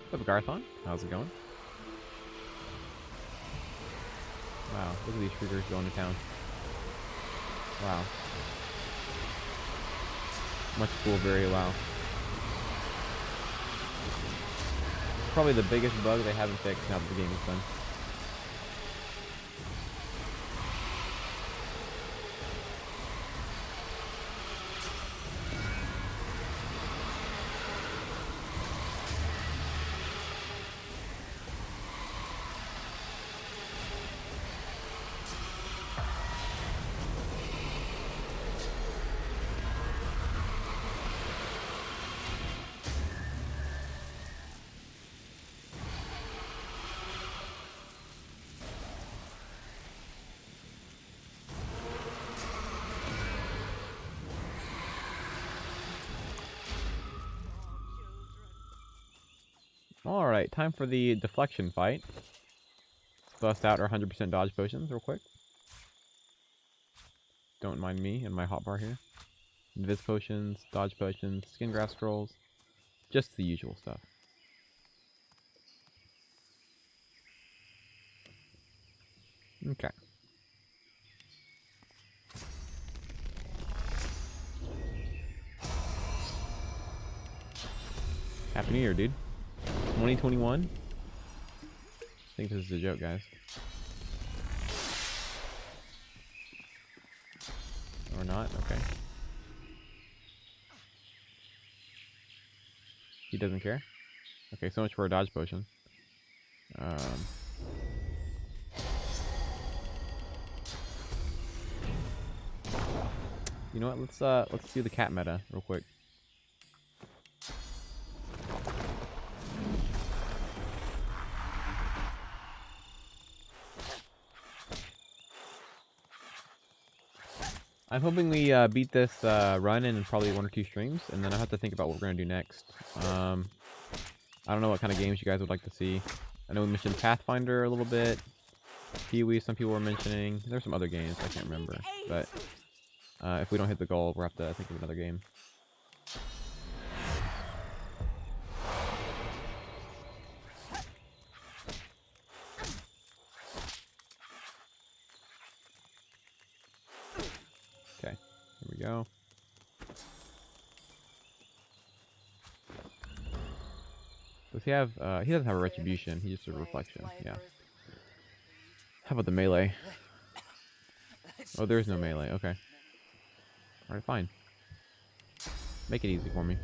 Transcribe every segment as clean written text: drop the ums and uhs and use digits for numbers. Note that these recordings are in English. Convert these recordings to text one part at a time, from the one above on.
What's up, Garthon? How's it going? Wow, look at these Shriekers going to town. Wow. Much cool, very wow. Probably the biggest bug they haven't fixed now that the game is done. Alright, time for the deflection fight. Let's bust out our 100% dodge potions real quick. Don't mind me and my hotbar here. Invis potions, dodge potions, skin graft scrolls. Just the usual stuff. Okay. Happy New Year, dude. 2021? I think this is a joke, guys. Or not? Okay. He doesn't care? Okay, so much for a dodge potion. You know what? Let's do the cat meta real quick. I'm hoping we beat this run in probably 1 or 2 streams, and then I have to think about what we're gonna do next. I don't know what kind of games you guys would like to see. I know we mentioned Pathfinder a little bit. Pee-wee, some people were mentioning. There's some other games I can't remember, but if we don't hit the goal, we'll have to think of another game. Okay, here we go. Does he have, he doesn't have a retribution, he's just a reflection, yeah. How about the melee? Oh, there is no melee, okay. Alright, fine. Make it easy for me.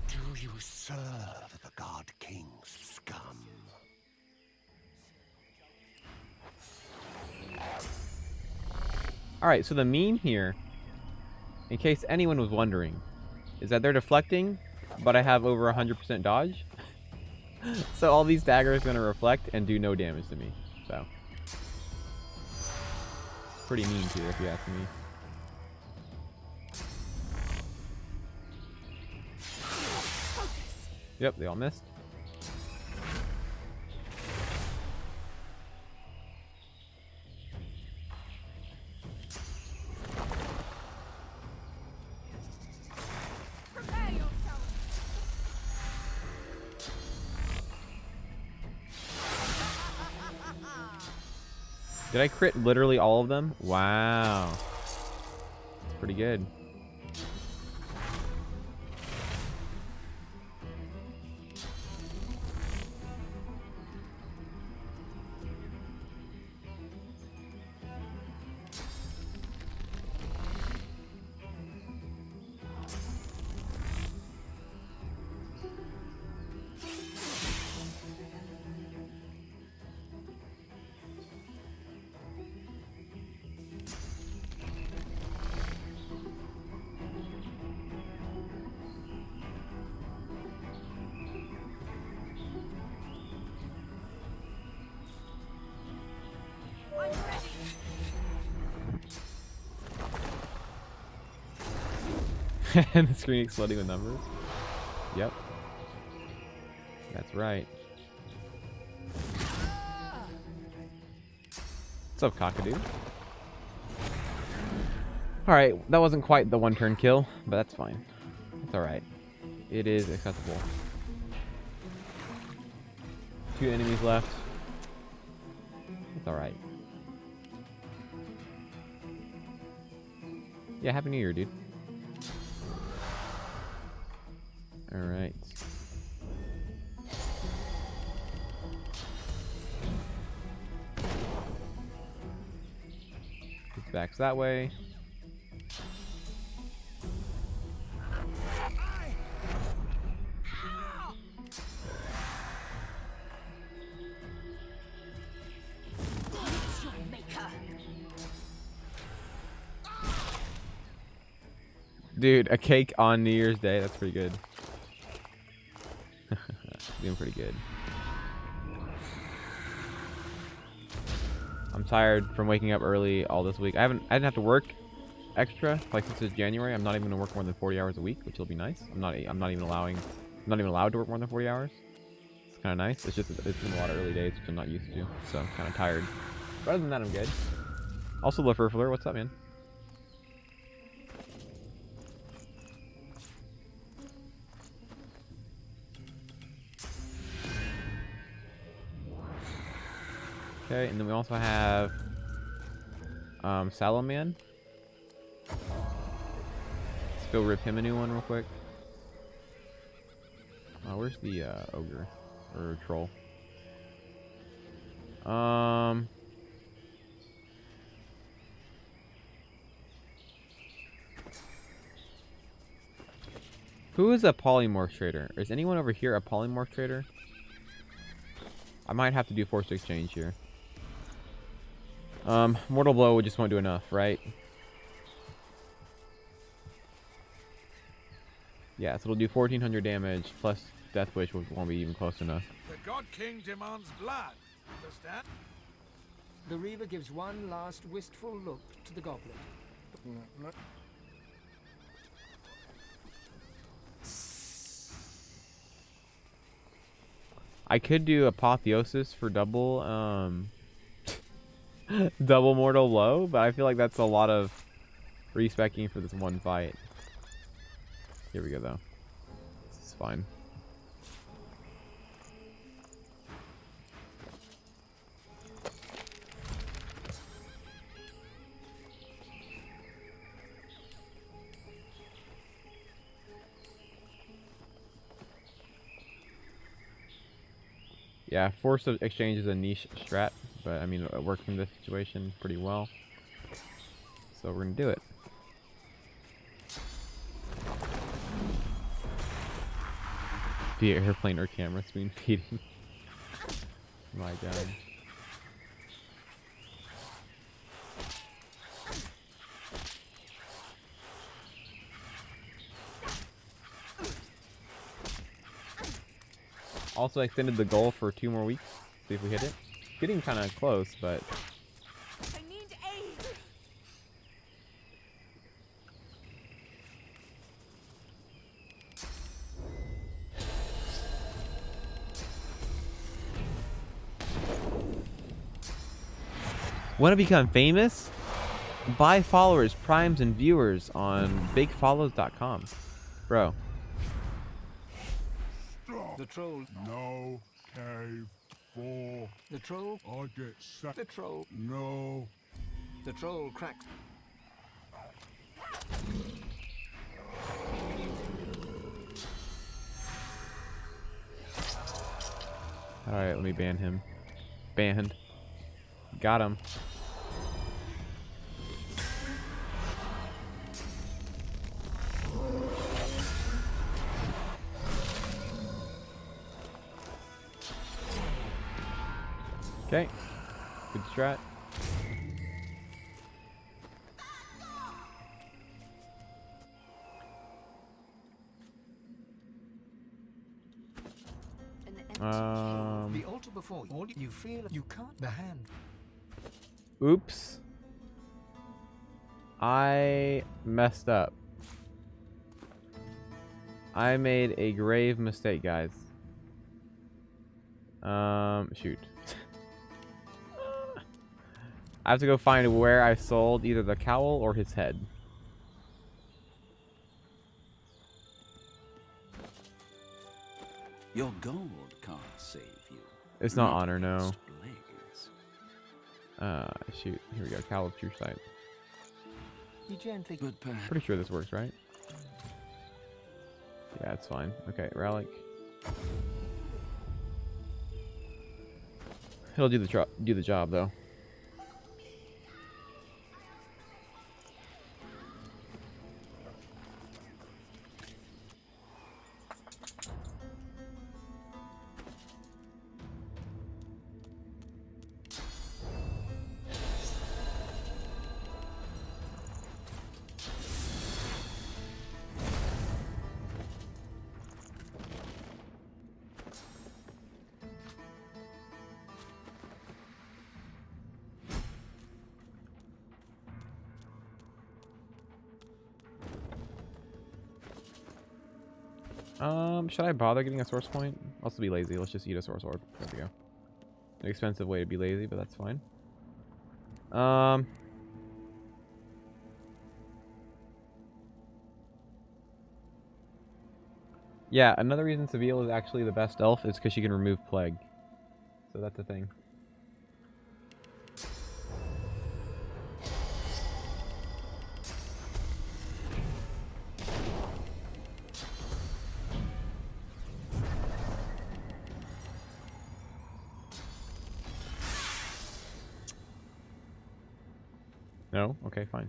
Do you serve the God King's scum? Alright, so the meme here, in case anyone was wondering, is that they're deflecting, but I have over 100% dodge. So all these daggers are going to reflect and do no damage to me. So, pretty mean here if you ask me. Yep, they all missed. Did I crit literally all of them? Wow. That's pretty good. And the screen exploding with numbers. Yep. That's right. What's up, Cockadoo? Alright, that wasn't quite the one-turn kill, but that's fine. It's alright. It is acceptable. 2 enemies left. It's alright. Yeah, Happy New Year, dude. Alright. Backs that way. Dude, a cake on New Year's Day. That's pretty good. Doing pretty good. I'm tired from waking up early all this week. I didn't have to work extra like since it's January. I'm not even gonna work more than 40 hours a week, which will be nice. I'm not even allowed to work more than 40 hours. It's kind of nice. It's just it's been a lot of early days, which I'm not used to, so I'm kind of tired. But other than that, I'm good. Also, LaFurfler, what's up, man? Okay, and then we also have Salaman. Let's go rip him a new one real quick. Where's the ogre or troll? Who is a polymorph trader? Is anyone over here a polymorph trader? I might have to do forced exchange here. Mortal Blow just won't do enough, right? Yeah, so it'll do 1400 damage plus Death Wish, which won't be even close enough. The God King demands blood. Understand? The Reaver gives one last wistful look to the goblet. I could do Apotheosis for double, double Mortal Blow, but I feel like that's a lot of respecking for this one fight. Here we go, though. This is fine. Yeah, forced exchange is a niche strat, but I mean, it works in this situation pretty well. So we're gonna do it. Via airplane or camera spoon feeding. My god. Also extended the goal for 2 more weeks. See if we hit it. Getting kind of close, but I need aid. want to become famous? Buy followers, primes, and viewers on bigfollows.com. Bro. The troll. No cave for. The troll. I get sacked. The troll. No. The troll cracks. Alright, let me ban him. Banned. Got him. Okay. Good strat. The altar before you. All you feel you can't. The hand. Oops. I messed up. I made a grave mistake, guys. Shoot. I have to go find where I sold either the cowl or his head. Your gold can't save you. It's not honor, no. against blaze. Shoot. Here we go. Cowl of True Sight. He gently. But perhaps Pretty sure this works, right? Yeah, it's fine. Okay, relic. He'll do the job though. Should I bother getting a source point? I'll also be lazy. Let's just eat a source orb. There we go. An expensive way to be lazy, but that's fine. Yeah, another reason Seville is actually the best elf is because she can remove plague. So that's a thing. No? Okay, fine.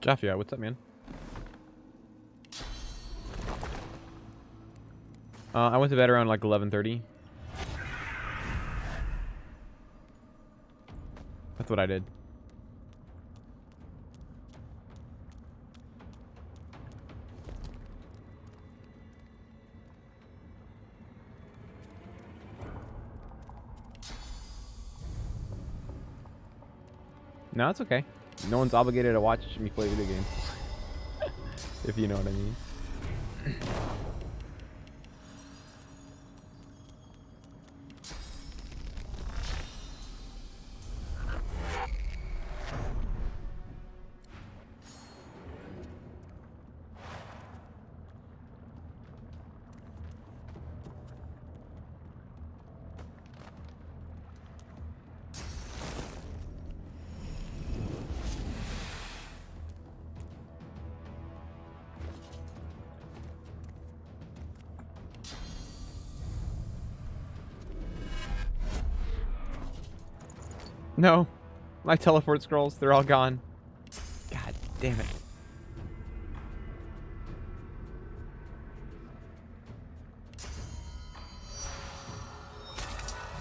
Jafia, what's up, man? I went to bed around like 11:30. That's what I did. No, it's okay. No one's obligated to watch me play video games. If you know what I mean. No. My teleport scrolls, they're all gone. God damn it.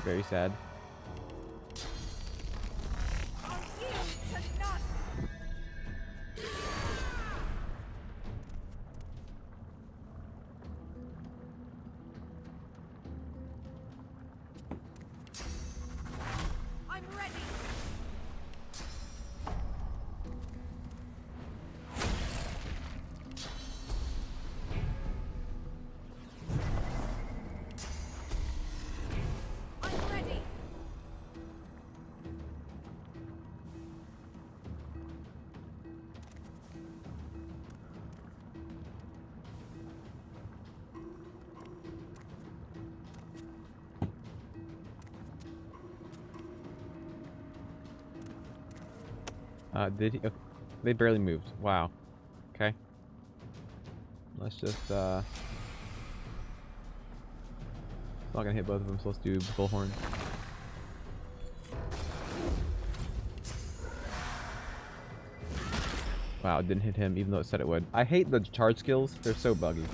Very sad. I'll yield to none. I'm ready. I'm ready. Did he? Oh, they barely moved. Wow. Okay. Let's just, not gonna hit both of them, so let's do Bullhorn. Wow, it didn't hit him, even though it said it would. I hate the charge skills. They're so buggy.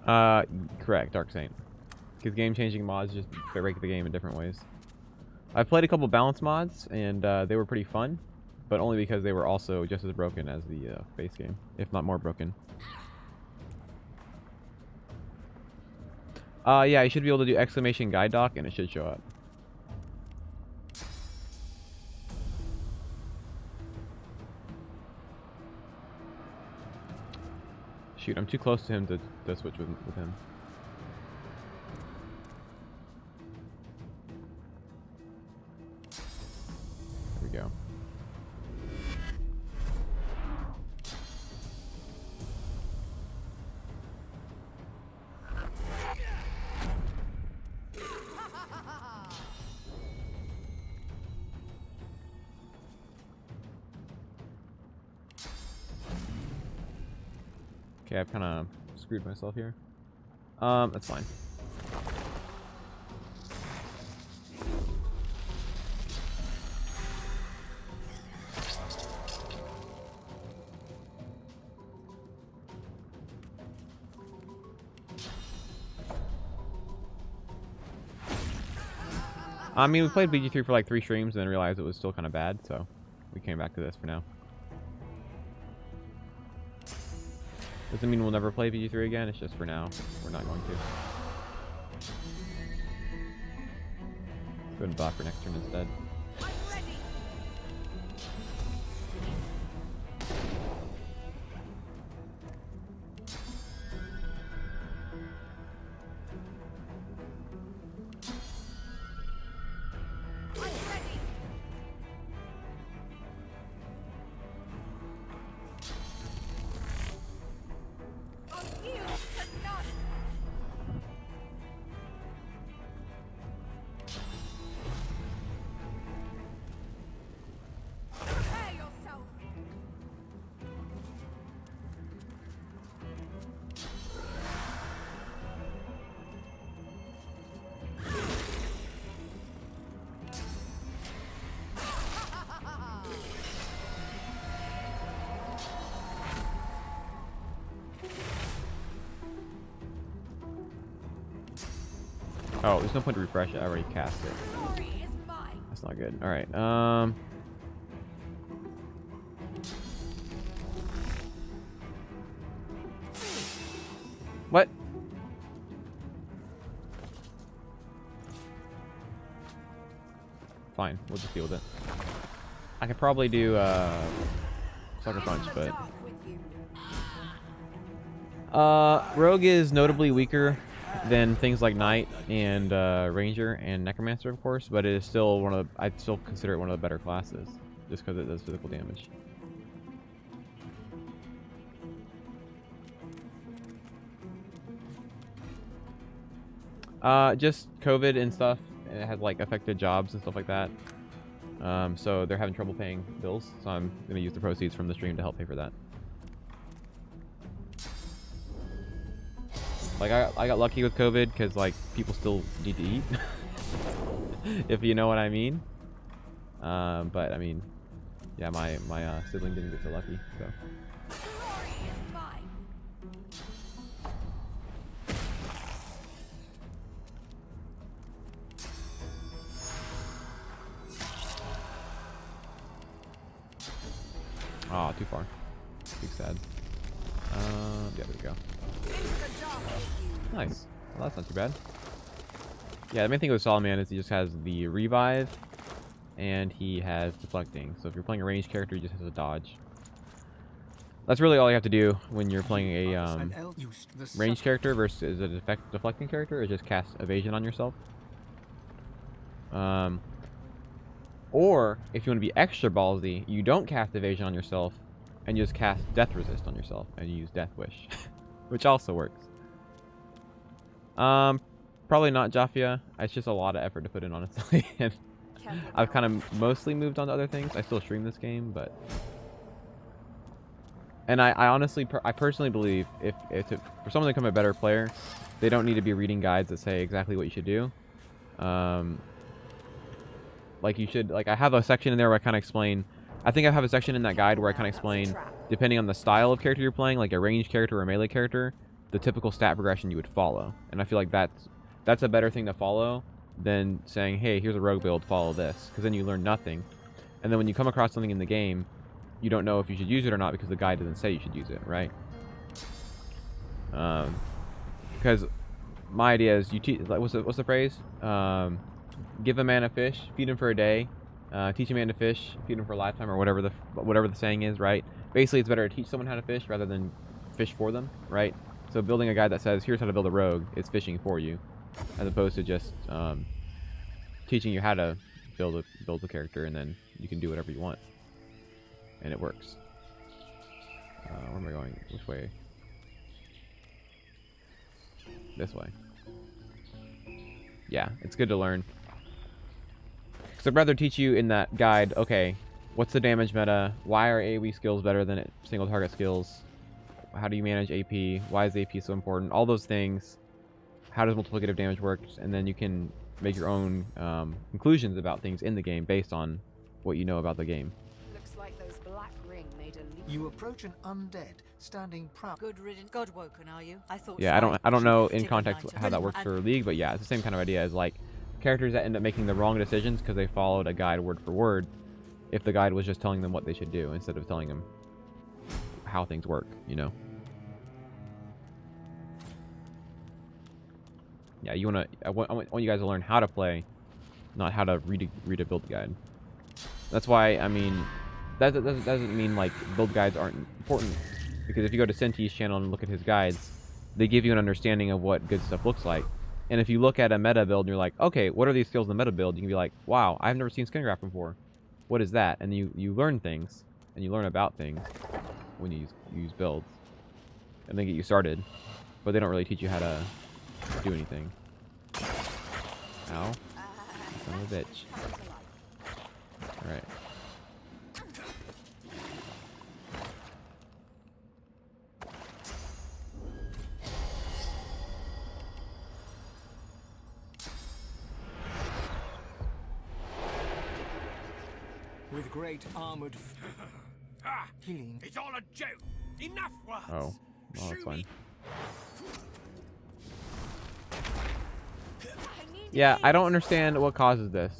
Correct, Dark Saint. Because game-changing mods just break the game in different ways. I've played a couple balance mods, and they were pretty fun, but only because they were also just as broken as the base game, if not more broken. Yeah, you should be able to do exclamation guide doc, and it should show up. Shoot, I'm too close to him to switch with him. There we go. Okay, I've kind of screwed myself here. That's fine. I mean, we played BG3 for like 3 streams and then realized it was still kind of bad, so we came back to this for now. Doesn't mean we'll never play BG3 again, it's just for now, we're not going to. Let's go and bot for next turn instead. I'm ready. I'm ready. I'll yield to none. Prepare yourself. Oh, there's no point to refresh it, I already cast it. Glory is mine. That's not good. Alright, What? Fine, we'll just deal with it. I could probably do, Sucker Punch, but... Dark with you. Rogue is notably weaker than things like Knight and Ranger and Necromancer, of course, but it is still one of the, I'd still consider it one of the better classes, just because it does physical damage. Just COVID and stuff. It has like affected jobs and stuff like that. So they're having trouble paying bills, so I'm gonna use the proceeds from the stream to help pay for that. Like I got lucky with COVID because like people still need to eat, if you know what I mean. But I mean, yeah, my sibling didn't get so lucky, so. Glory is mine. Oh, too far. Big sad. Yeah, there we go. Into the dark with you. Nice. Well, that's not too bad. Yeah, the main thing with Solomon is he just has the revive, and he has deflecting. So if you're playing a ranged character, he just has a dodge. That's really all you have to do when you're playing a ranged character versus a deflecting character, is just cast evasion on yourself. Or if you want to be extra ballsy, you don't cast evasion on yourself, and you just cast death resist on yourself, and you use death wish, which also works. Probably not Jafia. It's just a lot of effort to put in, honestly. And I've kind of mostly moved on to other things. I still stream this game, but... And I honestly, I personally believe if for someone to become a better player, they don't need to be reading guides that say exactly what you should do. Like you should, like I have a section in there where I kind of explain, I think I have a section in that guide where I kind of explain, depending on the style of character you're playing, like a ranged character or a melee character, the typical stat progression you would follow. And I feel like that's a better thing to follow than saying, hey, here's a rogue build, follow this. Because then you learn nothing. And then when you come across something in the game, you don't know if you should use it or not because the guide doesn't say you should use it, right? Because my idea is you teach, like, what's the phrase? Give a man a fish, feed him for a day. Teach a man to fish, feed him for a lifetime, or whatever the saying is, right? Basically, it's better to teach someone how to fish rather than fish for them, right? So building a guide that says, here's how to build a rogue, is fishing for you, as opposed to just teaching you how to build a character, and then you can do whatever you want, and it works. Where am I going? Which way? This way. Yeah, it's good to learn. So I'd rather teach you in that guide, okay, what's the damage meta? Why are AoE skills better than single target skills? How do you manage AP? Why is AP so important? All those things. How does multiplicative damage work? And then you can make your own conclusions about things in the game based on what you know about the game. Looks like those black ring made a leap. You approach an undead standing proud. Good riddance. God woken, are you? I thought. Yeah, I don't know in context how that works for League, but yeah, it's the same kind of idea as like characters that end up making the wrong decisions because they followed a guide word for word, if the guide was just telling them what they should do instead of telling them how things work, you know? Yeah, I want you guys to learn how to play, not how to read a build guide. That's why, I mean, that doesn't mean like build guides aren't important, because if you go to Senti's channel and look at his guides, they give you an understanding of what good stuff looks like. And if you look at a meta build and you're like, okay, what are these skills in the meta build? You can be like, wow, I've never seen Skin Graft before. What is that? And you learn things, and you learn about things when you use builds. And they get you started. But they don't really teach you how to do anything. Ow. Son of a bitch. Alright. With great armored healing. It's all a joke. Enough words. Oh. Well, that's fine. Yeah, I don't understand what causes this.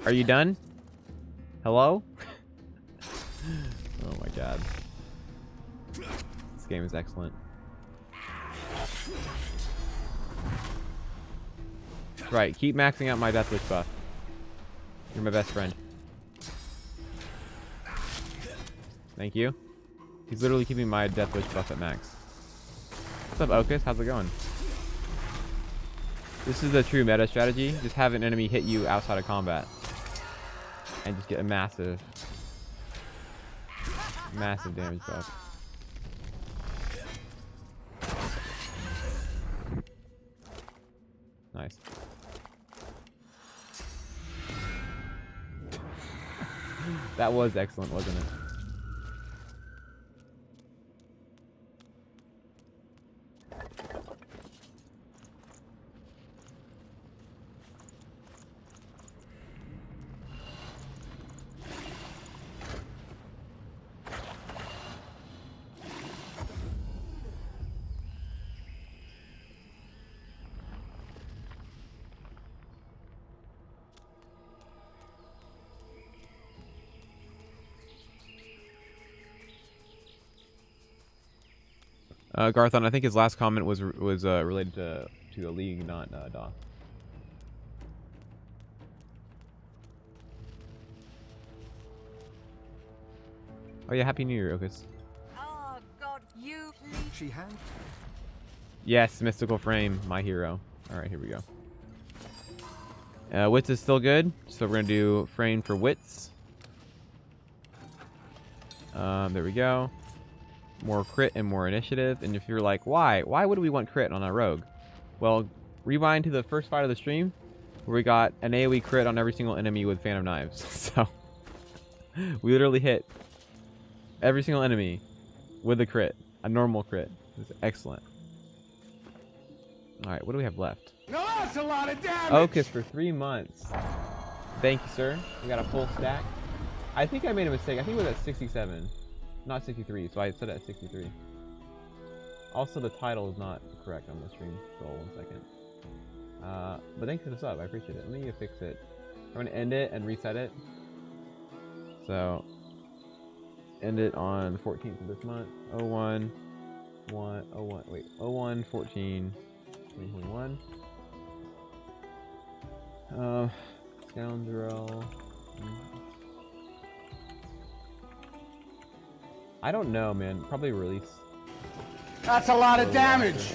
Are you done? Hello? Oh my god. This game is excellent. That's right, keep maxing out my Death Wish buff. You're my best friend. Thank you. He's literally keeping my Death Wish buff at max. What's up, Okus? How's it going? This is the true meta strategy. Just have an enemy hit you outside of combat. And just get a massive damage buff. Nice. That was excellent, wasn't it? Garthon, I think his last comment was related to the league, not DOS. Oh yeah, Happy New Year, Okus. Oh God, you. She had. Yes, Mystical Frame, my hero. All right, here we go. Wits is still good, so we're gonna do Frame for Wits. There we go. More crit and more initiative. And if you're like, why would we want crit on a rogue? Well, rewind to the first fight of the stream where we got an AoE crit on every single enemy with Fan of Knives. So we literally hit every single enemy with a crit, a normal crit. It's excellent. All right, what do we have left? Now that's a lot of damage! Okus for 3 months. Thank you, sir. We got a full stack. I think I made a mistake. I think it was at 67, not 63. So I set it at 63. Also, the title is not correct on the stream. So 1 second. But thanks for the sub. I appreciate it. Let me fix it. I'm gonna end it and reset it. So end it on the 14th of this month. 01 14 2021. Scoundrel. I don't know, man. Probably release. That's a lot of damage!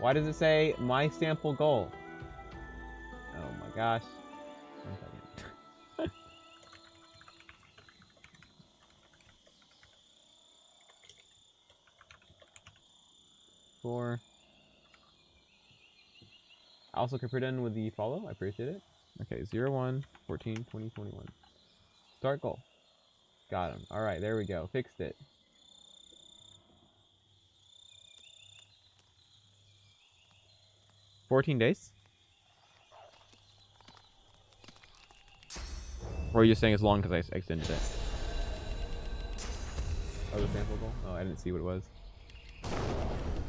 Why does it say my sample goal? Oh my gosh. 1 second. 4. Also, Capridan with the follow. I appreciate it. Okay, 01 14 2021. Start goal. Got him. Alright, there we go. Fixed it. $14 days? Or are you just saying it's long because I extended it? Oh, the sample goal? Oh, I didn't see what it was.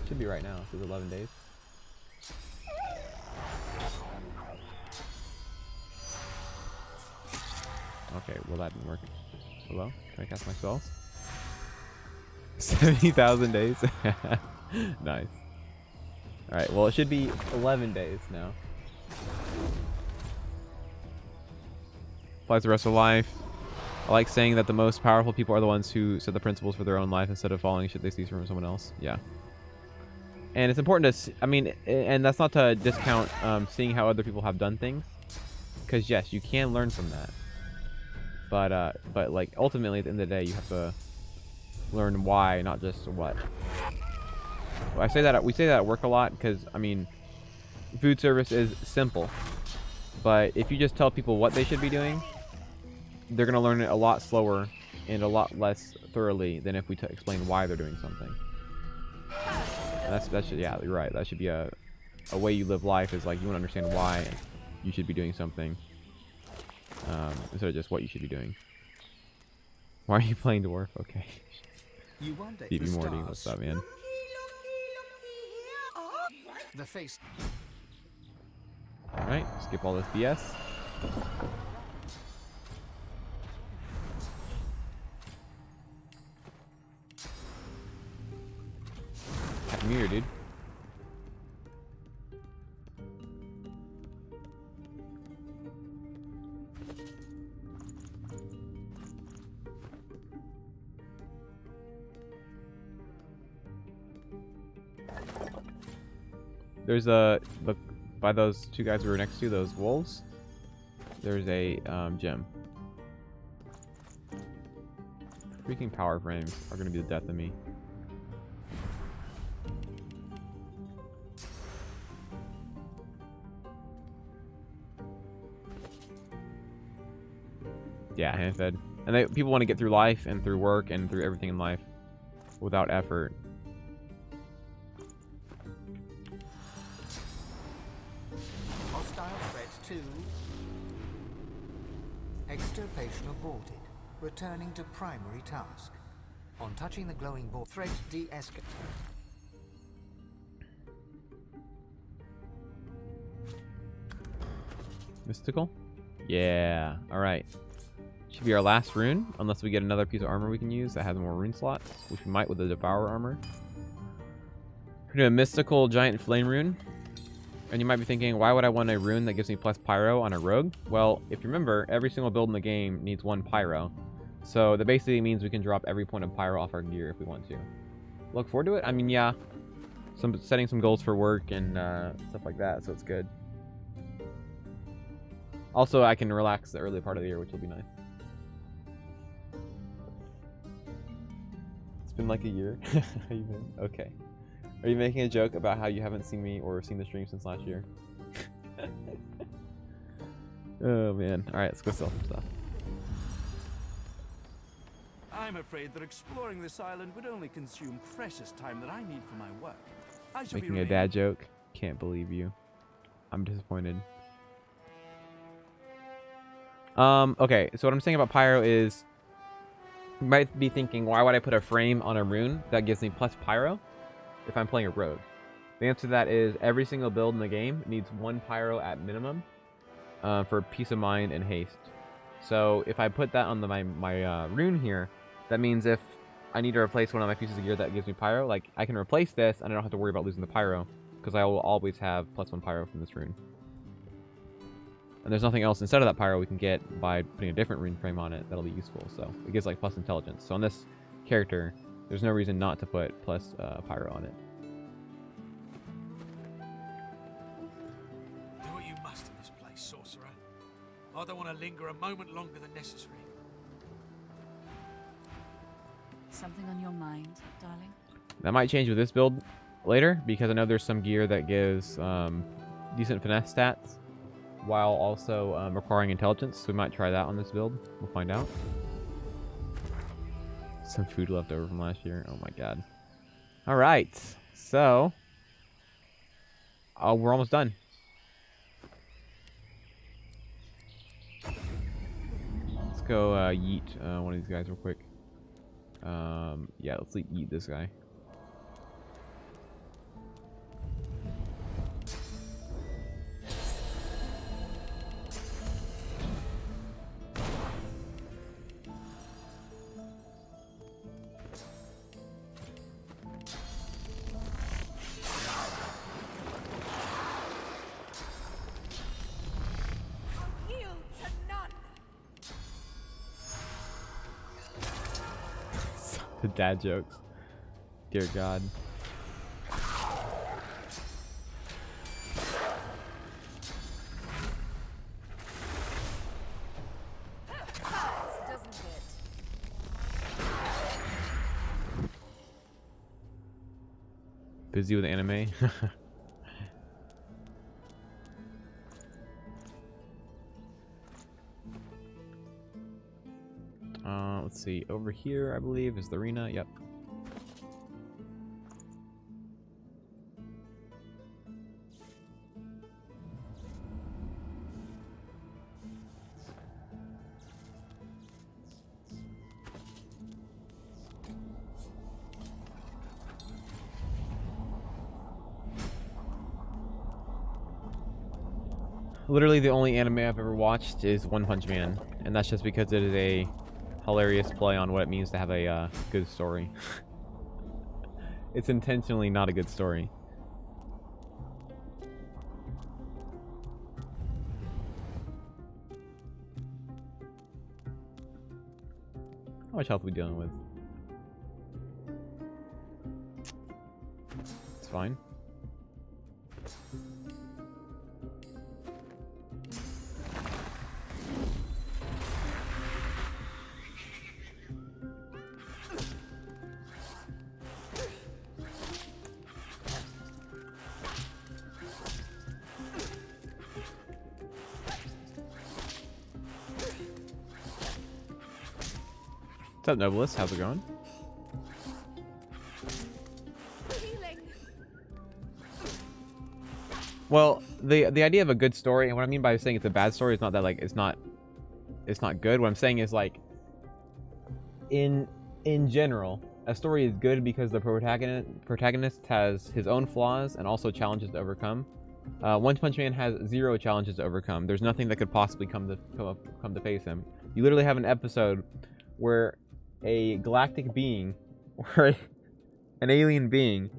Should be right now. It says 11 days. Okay, well that didn't work. Hello? Can I cast my spells? 70,000 days? Nice. Alright, well it should be 11 days now. Applies the rest of life. I like saying that the most powerful people are the ones who set the principles for their own life instead of following shit they see from someone else. Yeah. And it's important to, I mean, and that's not to discount seeing how other people have done things. Because yes, you can learn from that. But like ultimately at the end of the day, you have to learn why, not just what. Well, we say that at work a lot because I mean, food service is simple, but if you just tell people what they should be doing, they're gonna learn it a lot slower and a lot less thoroughly than if we explain why they're doing something. And that should, yeah, you're right. That should be a way you live life, is like you want to understand why you should be doing something. Instead of just what you should be doing. Why are you playing Dwarf? Okay. Stevie Morty, what's up, man? The face. Alright, skip all this BS. Happy New Year, dude. There's a look by those two guys we were next to, those wolves. There's a gem. Freaking power frames are gonna be the death of me. Yeah, hand fed. And people want to get through life and through work and through everything in life without effort. Hostile threat 2. Extirpation aborted. Returning to primary task. On touching the glowing ball, threat de-escalate. Mystical? Yeah. Alright. Should be our last rune, unless we get another piece of armor we can use that has more rune slots, which we might with the Devourer armor. We're doing a Mystical Giant Flame rune. And you might be thinking, why would I want a rune that gives me plus pyro on a rogue? Well, if you remember, every single build in the game needs 1 pyro. So that basically means we can drop every point of pyro off our gear if we want to. Look forward to it. I mean, yeah, setting some goals for work and stuff like that, so it's good. Also, I can relax the early part of the year, which will be nice. It's been like a year. How you been? Okay. Are you making a joke about how you haven't seen me or seen the stream since last year? Oh man. Alright, let's go sell some stuff. I'm afraid that exploring this island would only consume precious time that I need for my work. I shall Making be a dad joke. Can't believe you. I'm disappointed. Okay, so what I'm saying about pyro is you might be thinking, why would I put a frame on a rune that gives me plus pyro if I'm playing a rogue? The answer to that is every single build in the game needs 1 pyro at minimum for peace of mind and haste. So if I put that on my rune here, that means if I need to replace one of my pieces of gear that gives me pyro, like I can replace this and I don't have to worry about losing the pyro because I will always have +1 pyro from this rune. And there's nothing else instead of that pyro we can get by putting a different rune frame on it that'll be useful. So it gives like plus intelligence. So on this character, there's no reason not to put plus pyro on it. Do what you must in this place, sorcerer. I don't want to linger a moment longer than necessary. Something on your mind, darling? That might change with this build later because I know there's some gear that gives decent finesse stats while also requiring intelligence. So we might try that on this build. We'll find out. Some food left over from last year. Oh my god. All right. So we're almost done. Let's go yeet one of these guys real quick. Yeah, let's eat this guy. Yield to none! The dad jokes. Dear God. Doesn't it? Busy with anime. Let's see. Over here, I believe, is the arena. Yep. Literally the only anime I've ever watched is One Punch Man, and that's just because it is a hilarious play on what it means to have a good story. It's intentionally not a good story. How much health are we dealing with? It's fine. What's up, Nobilis? How's it going? Healing! Well, the idea of a good story, and what I mean by saying it's a bad story is not that like it's not good. What I'm saying is like in general, a story is good because the protagonist has his own flaws and also challenges to overcome. One Punch Man has 0 challenges to overcome. There's nothing that could possibly come to face him. You literally have an episode where a galactic being or an alien being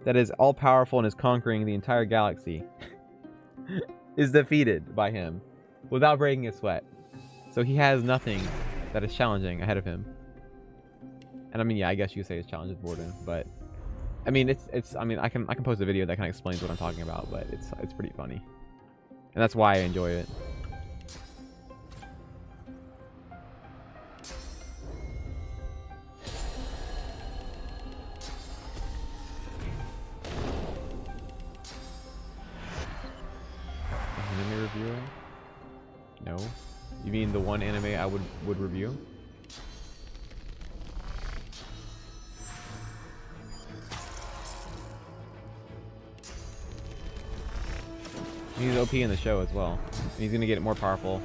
that is all powerful and is conquering the entire galaxy is defeated by him without breaking a sweat. So he has nothing that is challenging ahead of him. And I mean, yeah, I guess you could say it's challenge with Borden, but I mean, I mean, I can post a video that kind of explains what I'm talking about, but it's pretty funny, and that's why I enjoy it. Anime reviewer? No. You mean the one anime I would review? He's OP in the show as well. And he's gonna get more powerful.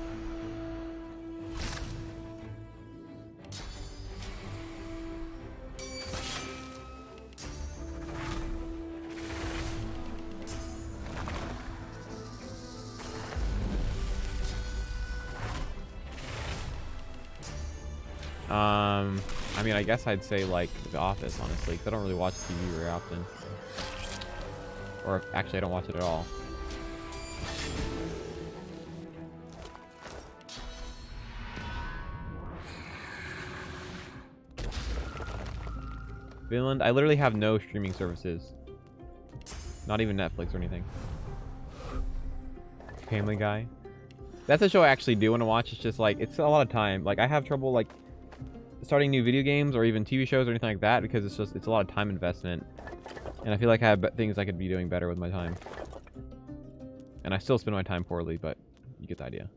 I mean, I guess I'd say like The Office, honestly, because I don't really watch TV very often. Or actually, I don't watch it at all. Finland, I literally have no streaming services. Not even Netflix or anything. Family Guy. That's a show I actually do want to watch. It's just like, it's a lot of time. Like, I have trouble like starting new video games or even TV shows or anything like that because it's a lot of time investment. And I feel like I have things I could be doing better with my time. And I still spend my time poorly, but you get the idea.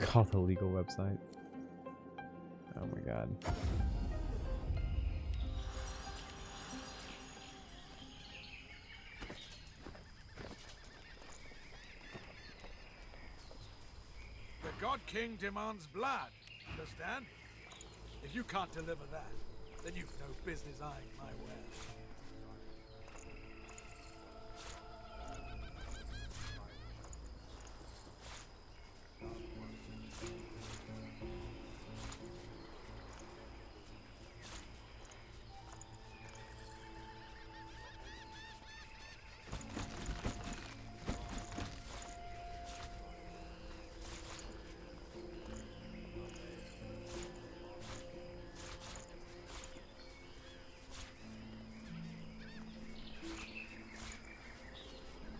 Called the legal website. Oh my god. The God King demands blood. Understand? If you can't deliver that, then you've no business eyeing my wares.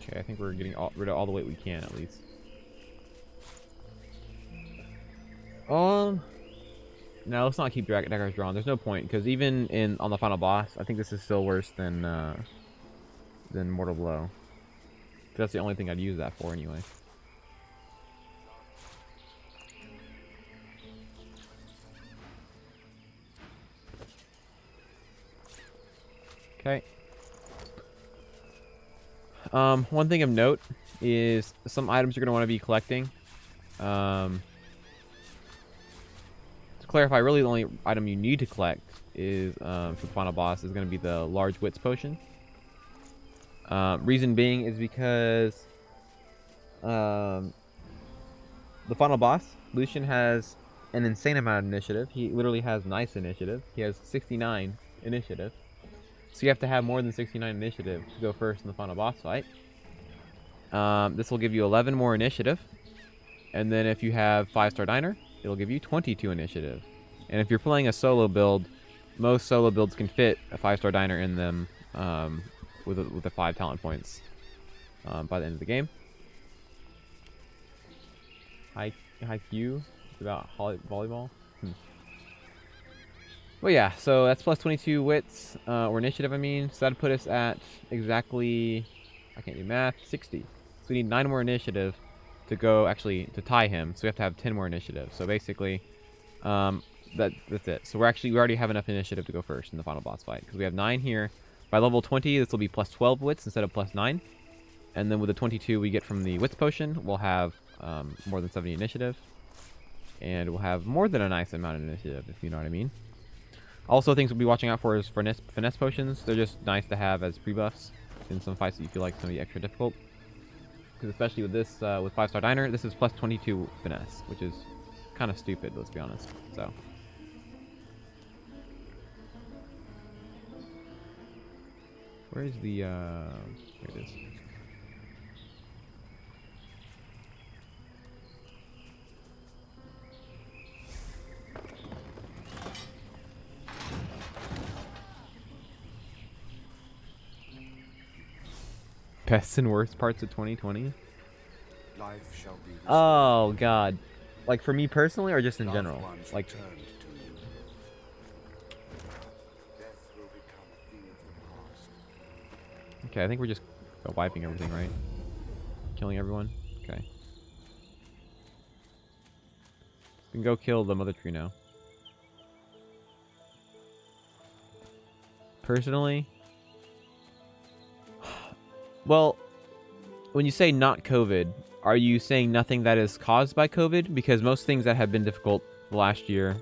Okay, I think we're getting rid of all the weight we can, at least. No, let's not keep daggers drawn. There's no point, because even on the final boss, I think this is still worse than Mortal Blow. That's the only thing I'd use that for, anyway. Okay. One thing of note is some items you're going to want to be collecting. To clarify, really the only item you need to collect is for the final boss is going to be the large wits potion. Reason being is because the final boss, Lucian, has an insane amount of initiative. He literally has nice initiative. He has 69 initiative. So you have to have more than 69 initiative to go first in the final boss fight. This will give you 11 more initiative. And then if you have 5-star diner, it'll give you 22 initiative. And if you're playing a solo build, most solo builds can fit a 5-star diner in them with the 5 talent points by the end of the game. High Q. It's about volleyball. Well, yeah, so that's plus 22 wits, or initiative, I mean. So that'd put us at exactly, I can't do math, 60. So we need 9 more initiative to go, actually, to tie him. So we have to have 10 more initiative. So basically, that's it. So we already have enough initiative to go first in the final boss fight. Because we have 9 here. By level 20, this will be plus 12 wits instead of plus 9. And then with the 22 we get from the wits potion, we'll have more than 70 initiative. And we'll have more than a nice amount of initiative, if you know what I mean. Also, things we'll be watching out for is finesse potions. They're just nice to have as pre-buffs in some fights that you feel like it's going to be extra difficult. Because especially with this, with 5-star diner, this is plus 22 finesse, which is kind of stupid, let's be honest. So. Where is the, here it is. Best and worst parts of 2020? Life shall be Oh, God. Like, for me personally, or just in general? Like, death will become a thing of the past. okay, I think we're just wiping everything, right? Killing everyone? Okay. We can go kill the mother tree now. Personally, well, when you say not COVID, are you saying nothing that is caused by COVID? Because most things that have been difficult last year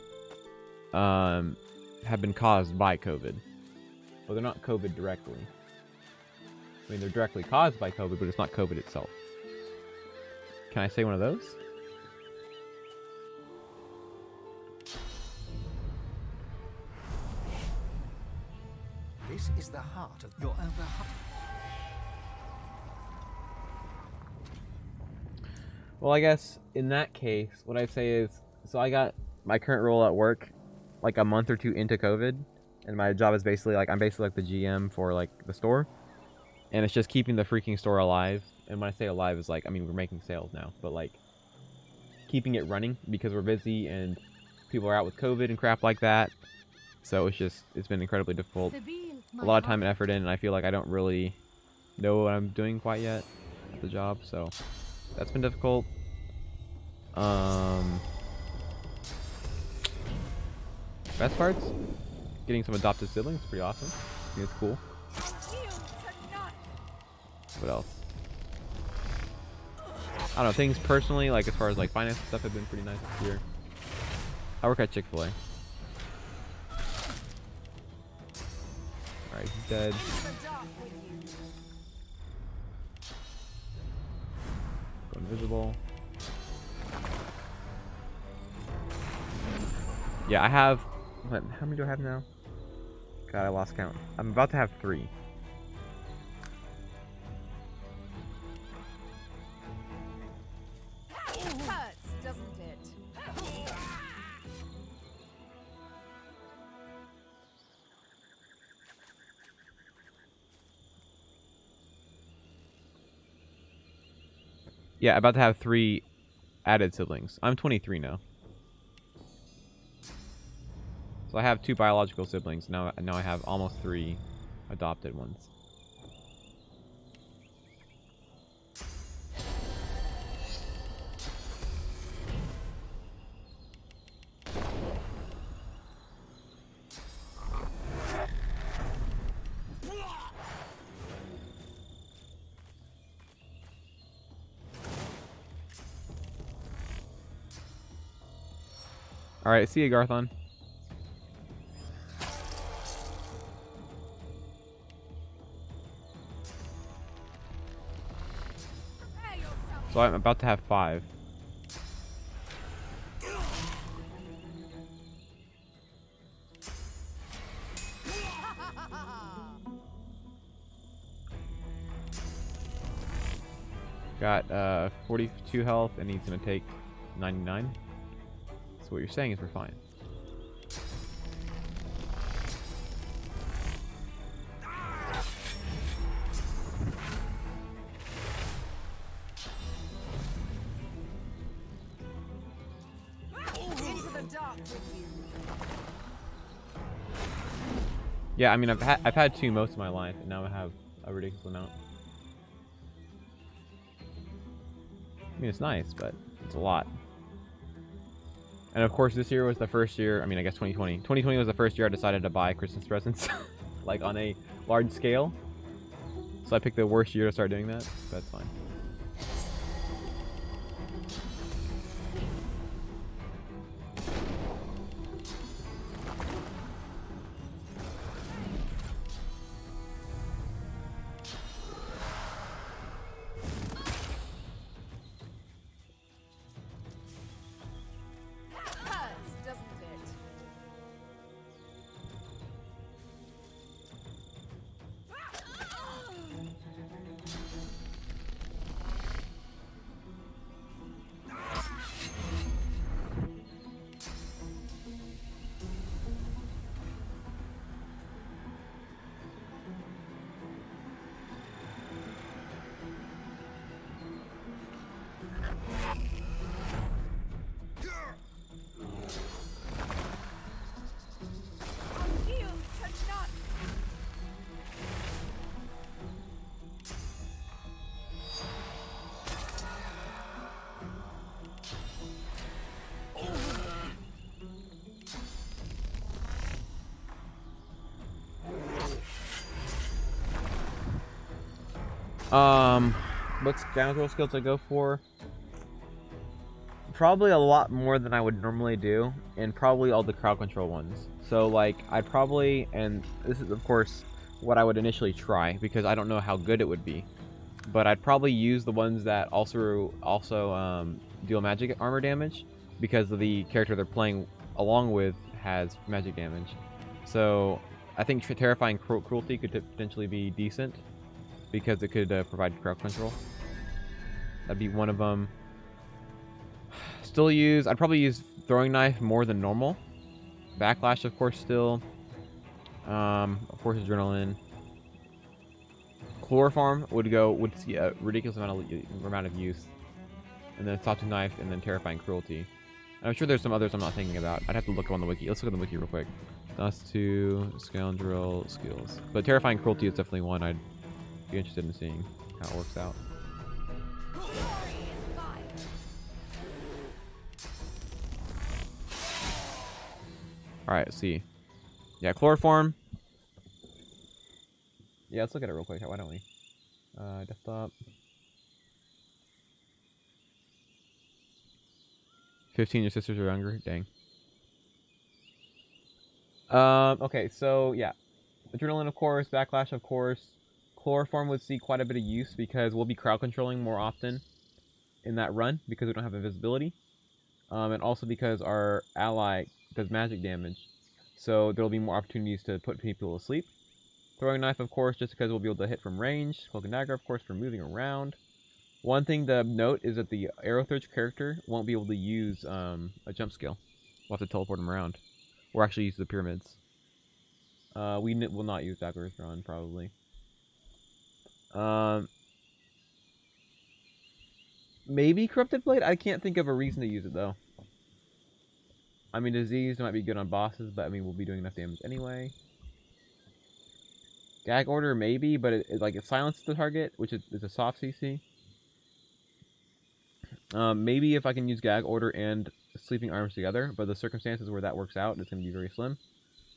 have been caused by COVID. Well, they're not COVID directly. I mean, they're directly caused by COVID, but it's not COVID itself. Can I say one of those? This is the heart of your own heart. Well, I guess in that case, what I'd say is, so I got my current role at work like a month or two into COVID, and my job is basically like, I'm basically like the GM for like the store, and it's just keeping the freaking store alive. And when I say alive, is like, I mean, we're making sales now, but like keeping it running because we're busy and people are out with COVID and crap like that. So it's been incredibly difficult. A lot of time and effort in, and I feel like I don't really know what I'm doing quite yet at the job, so that's been difficult. Best parts? Getting some adopted siblings, pretty awesome. I think it's cool. What else? I don't know, things personally, like as far as like finance and stuff, have been pretty nice this year. I work at Chick-fil-A. Alright, he's dead. Go invisible. Yeah, I have... What, how many do I have now? God, I lost count. I'm about to have 3. Hurts, doesn't it? Yeah, about to have 3 added siblings. I'm 23 now. So I have 2 biological siblings. Now I have almost 3 adopted ones. Alright, see you, Garthon. So I'm about to have 5. Got 42 health, and he's gonna take 99. So what you're saying is we're fine. Yeah, I mean, I've had 2 most of my life, and now I have a ridiculous amount. I mean, it's nice, but it's a lot. And of course, this year was the first year, I mean, I guess 2020. 2020 was the first year I decided to buy Christmas presents, like on a large scale. So I picked the worst year to start doing that, but that's fine. What scoundrel skills I go for? Probably a lot more than I would normally do, and probably all the crowd control ones. So like, I'd probably, and this is of course what I would initially try, because I don't know how good it would be, but I'd probably use the ones that also deal magic armor damage, because the character they're playing along with has magic damage. So I think Terrifying Cruelty could potentially be decent, because it could provide crowd control. That'd be one of them. I'd probably use Throwing Knife more than normal. Backlash, of course, still. Of course, Adrenaline. Chloroform would see a ridiculous amount of use. And then Sawtooth Knife, and then Terrifying Cruelty. And I'm sure there's some others I'm not thinking about. I'd have to look up on the wiki. Let's look at the wiki real quick. Dust 2, Scoundrel, skills. But Terrifying Cruelty is definitely one I'd be interested in seeing how it works out. Alright, let's see. Yeah, Chloroform. Yeah, let's look at it real quick. Why don't we? Desktop. 15, your sisters are younger? Dang. Okay, so, yeah. Adrenaline, of course. Backlash, of course. Chloroform would see quite a bit of use, because we'll be crowd controlling more often in that run, because we don't have invisibility. And also because our ally does magic damage, so there'll be more opportunities to put people to sleep. Throwing Knife, of course, just because we'll be able to hit from range. Cloak and Dagger, of course, for moving around. One thing to note is that the Aerothurge character won't be able to use a jump skill. We'll have to teleport him around, or actually use the pyramids. We will not use Dagger's Run, probably. Maybe Corrupted Blade? I can't think of a reason to use it, though. I mean, Disease might be good on bosses, but I mean, we'll be doing enough damage anyway. Gag Order, maybe, but it silences the target, which is a soft CC. Maybe if I can use Gag Order and Sleeping Arms together, but the circumstances where that works out, it's going to be very slim.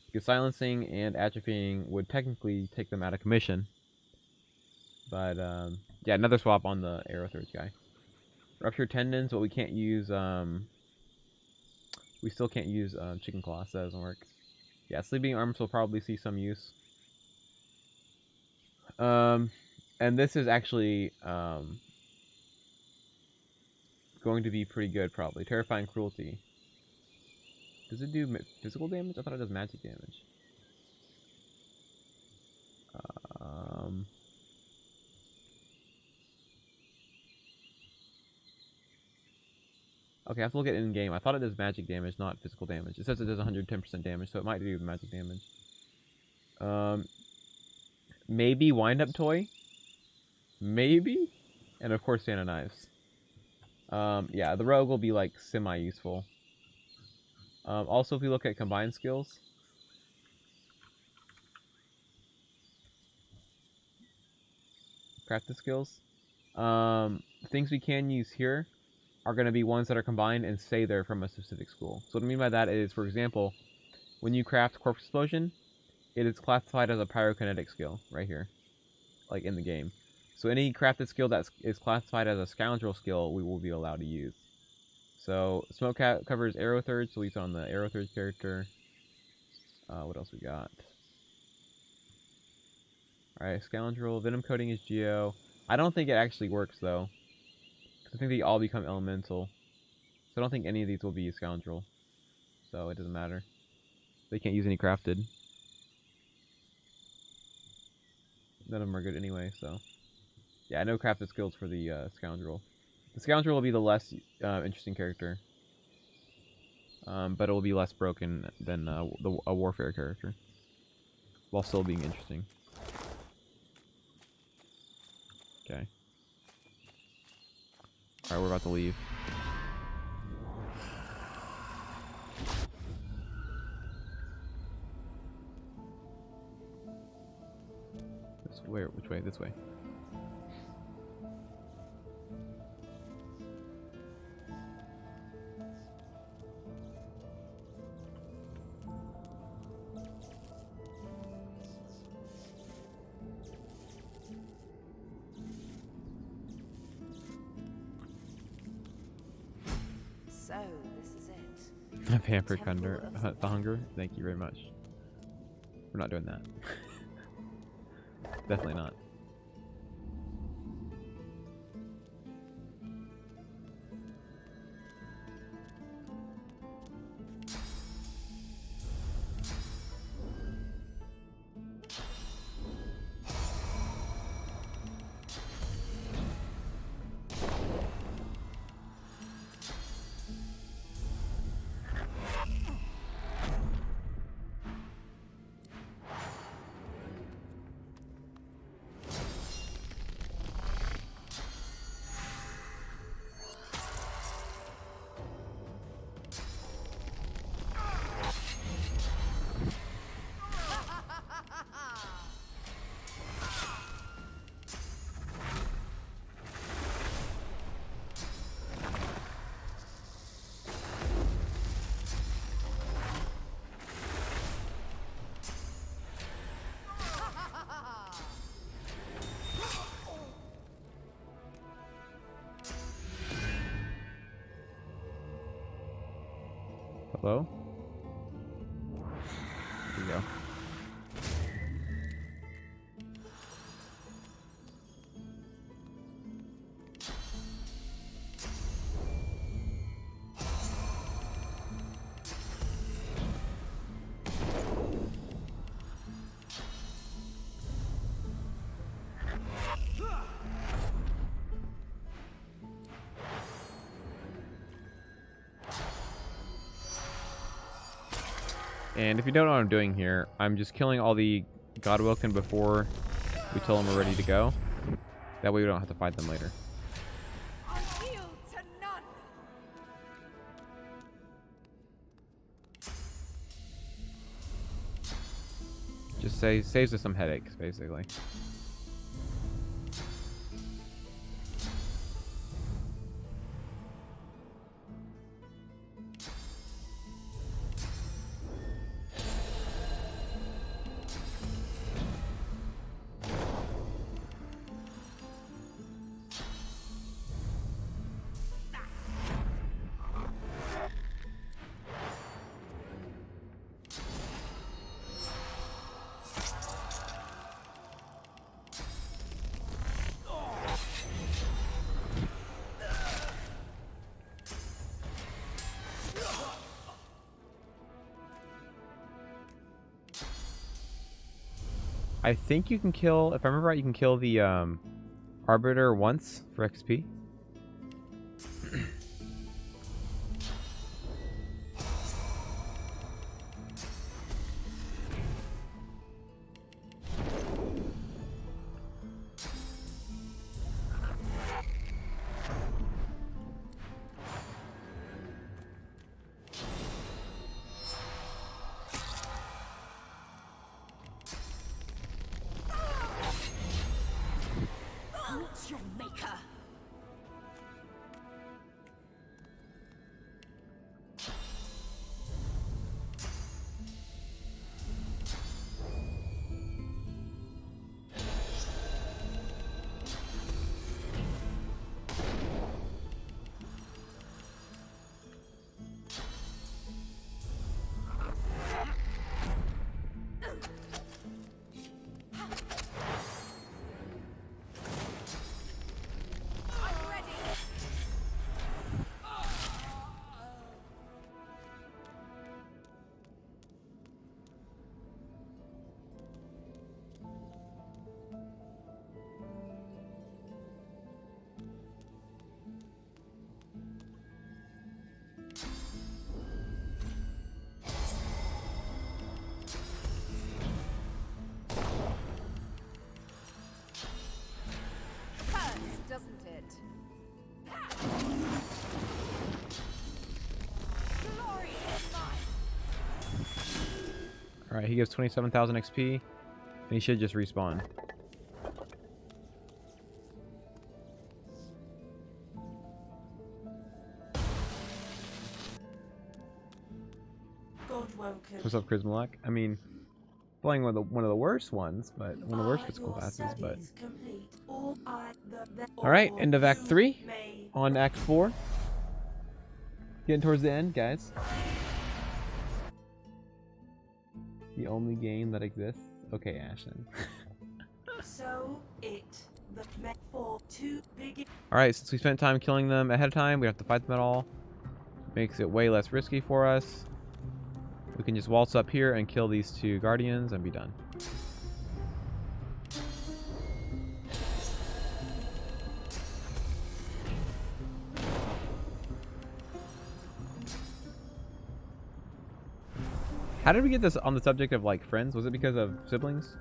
Because silencing and atrophying would technically take them out of commission. But, yeah, another swap on the Aerothurge guy. Ruptured Tendons, but we can't use, we still can't use Chicken Claw, so that doesn't work. Yeah, Sleeping Arms will probably see some use. And this is actually going to be pretty good, probably. Terrifying Cruelty. Does it do physical damage? I thought it does magic damage. Okay, I have to look at in-game. I thought it does magic damage, not physical damage. It says it does 110% damage, so it might do magic damage. Maybe Wind-Up Toy? Maybe? And of course Santa Knives. Yeah, the Rogue will be like semi-useful. Also, if we look at combined skills, crafted skills, things we can use here are going to be ones that are combined and stay there from a specific school. So what I mean by that is, for example, when you craft Corpse Explosion, it is classified as a pyrokinetic skill right here, like in the game. So any crafted skill that is classified as a Scoundrel skill, we will be allowed to use. So Smoke covers Aerothurge, so we saw on the Aerothurge character. What else we got? Alright, Scoundrel. Venom Coating is Geo. I don't think it actually works, though. I think they all become elemental. So I don't think any of these will be Scoundrel. So it doesn't matter. They can't use any crafted. None of them are good anyway, so... Yeah, no crafted skills for the Scoundrel. The Scoundrel will be the less interesting character. But it will be less broken than a Warfare character. While still being interesting. Okay. Alright, we're about to leave. Which way? This way. Pampered the hunger. Thank you very much. We're not doing that. Definitely not. Hello? There we go. And if you don't know what I'm doing here, I'm just killing all the Godwilkin before we tell them we're ready to go. That way we don't have to fight them later. I yield to none. Just saves us some headaches, basically. I think you can kill, if I remember right, you can kill the Arbiter once for XP. What's your maker? Doesn't it? Glory is mine. Alright, he gives 27,000 XP, and he should just respawn. What's up, Charismalak? I mean, playing one of the worst ones, but one of the worst physical classes, but... Alright, end of Act 3. On Act 4. Getting towards the end, guys. The only game that exists. Okay, Ashton. So it the met for two big. All right, since we spent time killing them ahead of time, we don't have to fight them at all. Makes it way less risky for us. We can just waltz up here and kill these two guardians and be done. How did we get this on the subject of like friends? Was it because of siblings?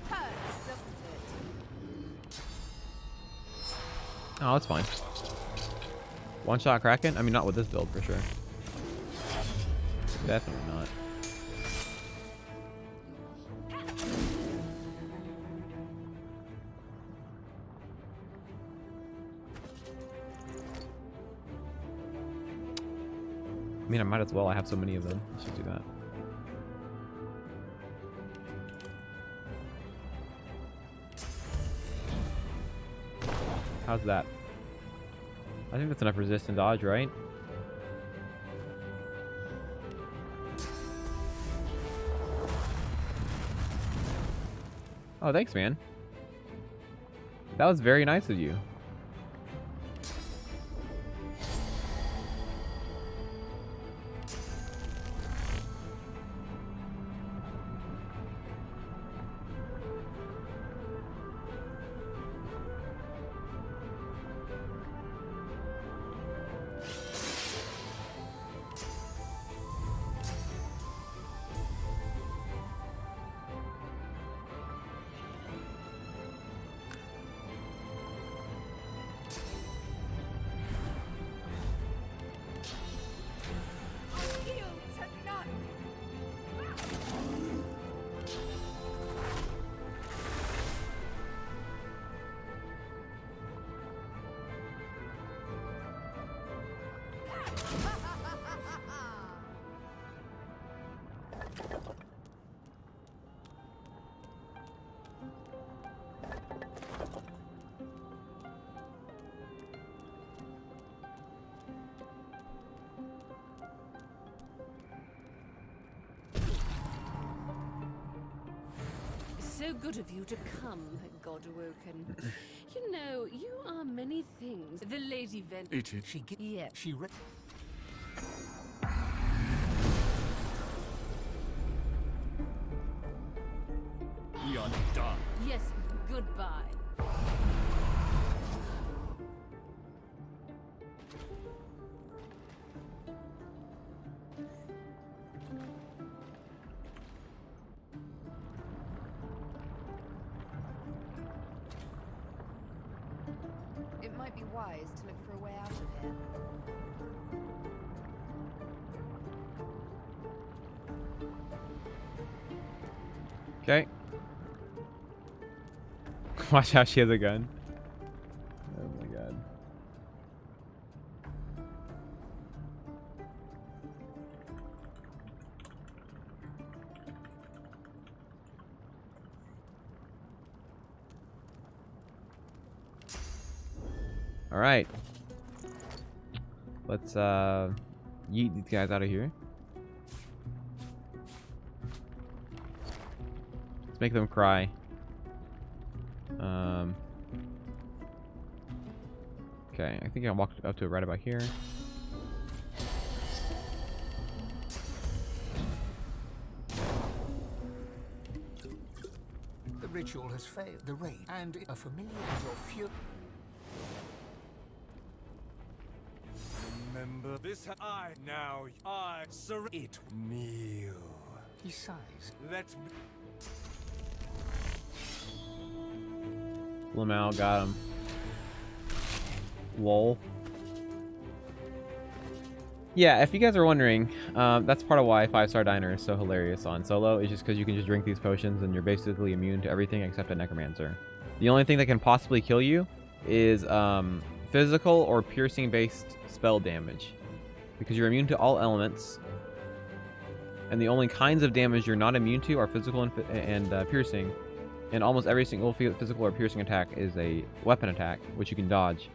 Hurts, doesn't it? Oh, that's fine. One shot Kraken? I mean, not with this build for sure. Definitely not. I mean, I might as well. I have so many of them. Let's just do that. How's that? I think that's enough resist and dodge, right? Oh, thanks, man. That was very nice of you. I yield to none. So good of you to come, Godawoken. You know, you are many things. The Lady Ven. Eat it. Yes. We are done. Yes, goodbye. It might be wise to look for a way out of here. Okay. Watch how she has a gun. Oh my god. All right. Let's yeet these guys out of here. Let's make them cry. Okay, I think I walked up to it right about here. The ritual has failed. The raid and a familiar of your fury. Remember this. I surrender. It kneel. He sighs. Let me. Lamau got him. Lol. Yeah, if you guys are wondering, that's part of why 5-star Diner is so hilarious on solo. It's just because you can just drink these potions and you're basically immune to everything except a Necromancer. The only thing that can possibly kill you is physical or piercing based spell damage, because you're immune to all elements, and the only kinds of damage you're not immune to are physical and piercing, and almost every single physical or piercing attack is a weapon attack, which you can dodge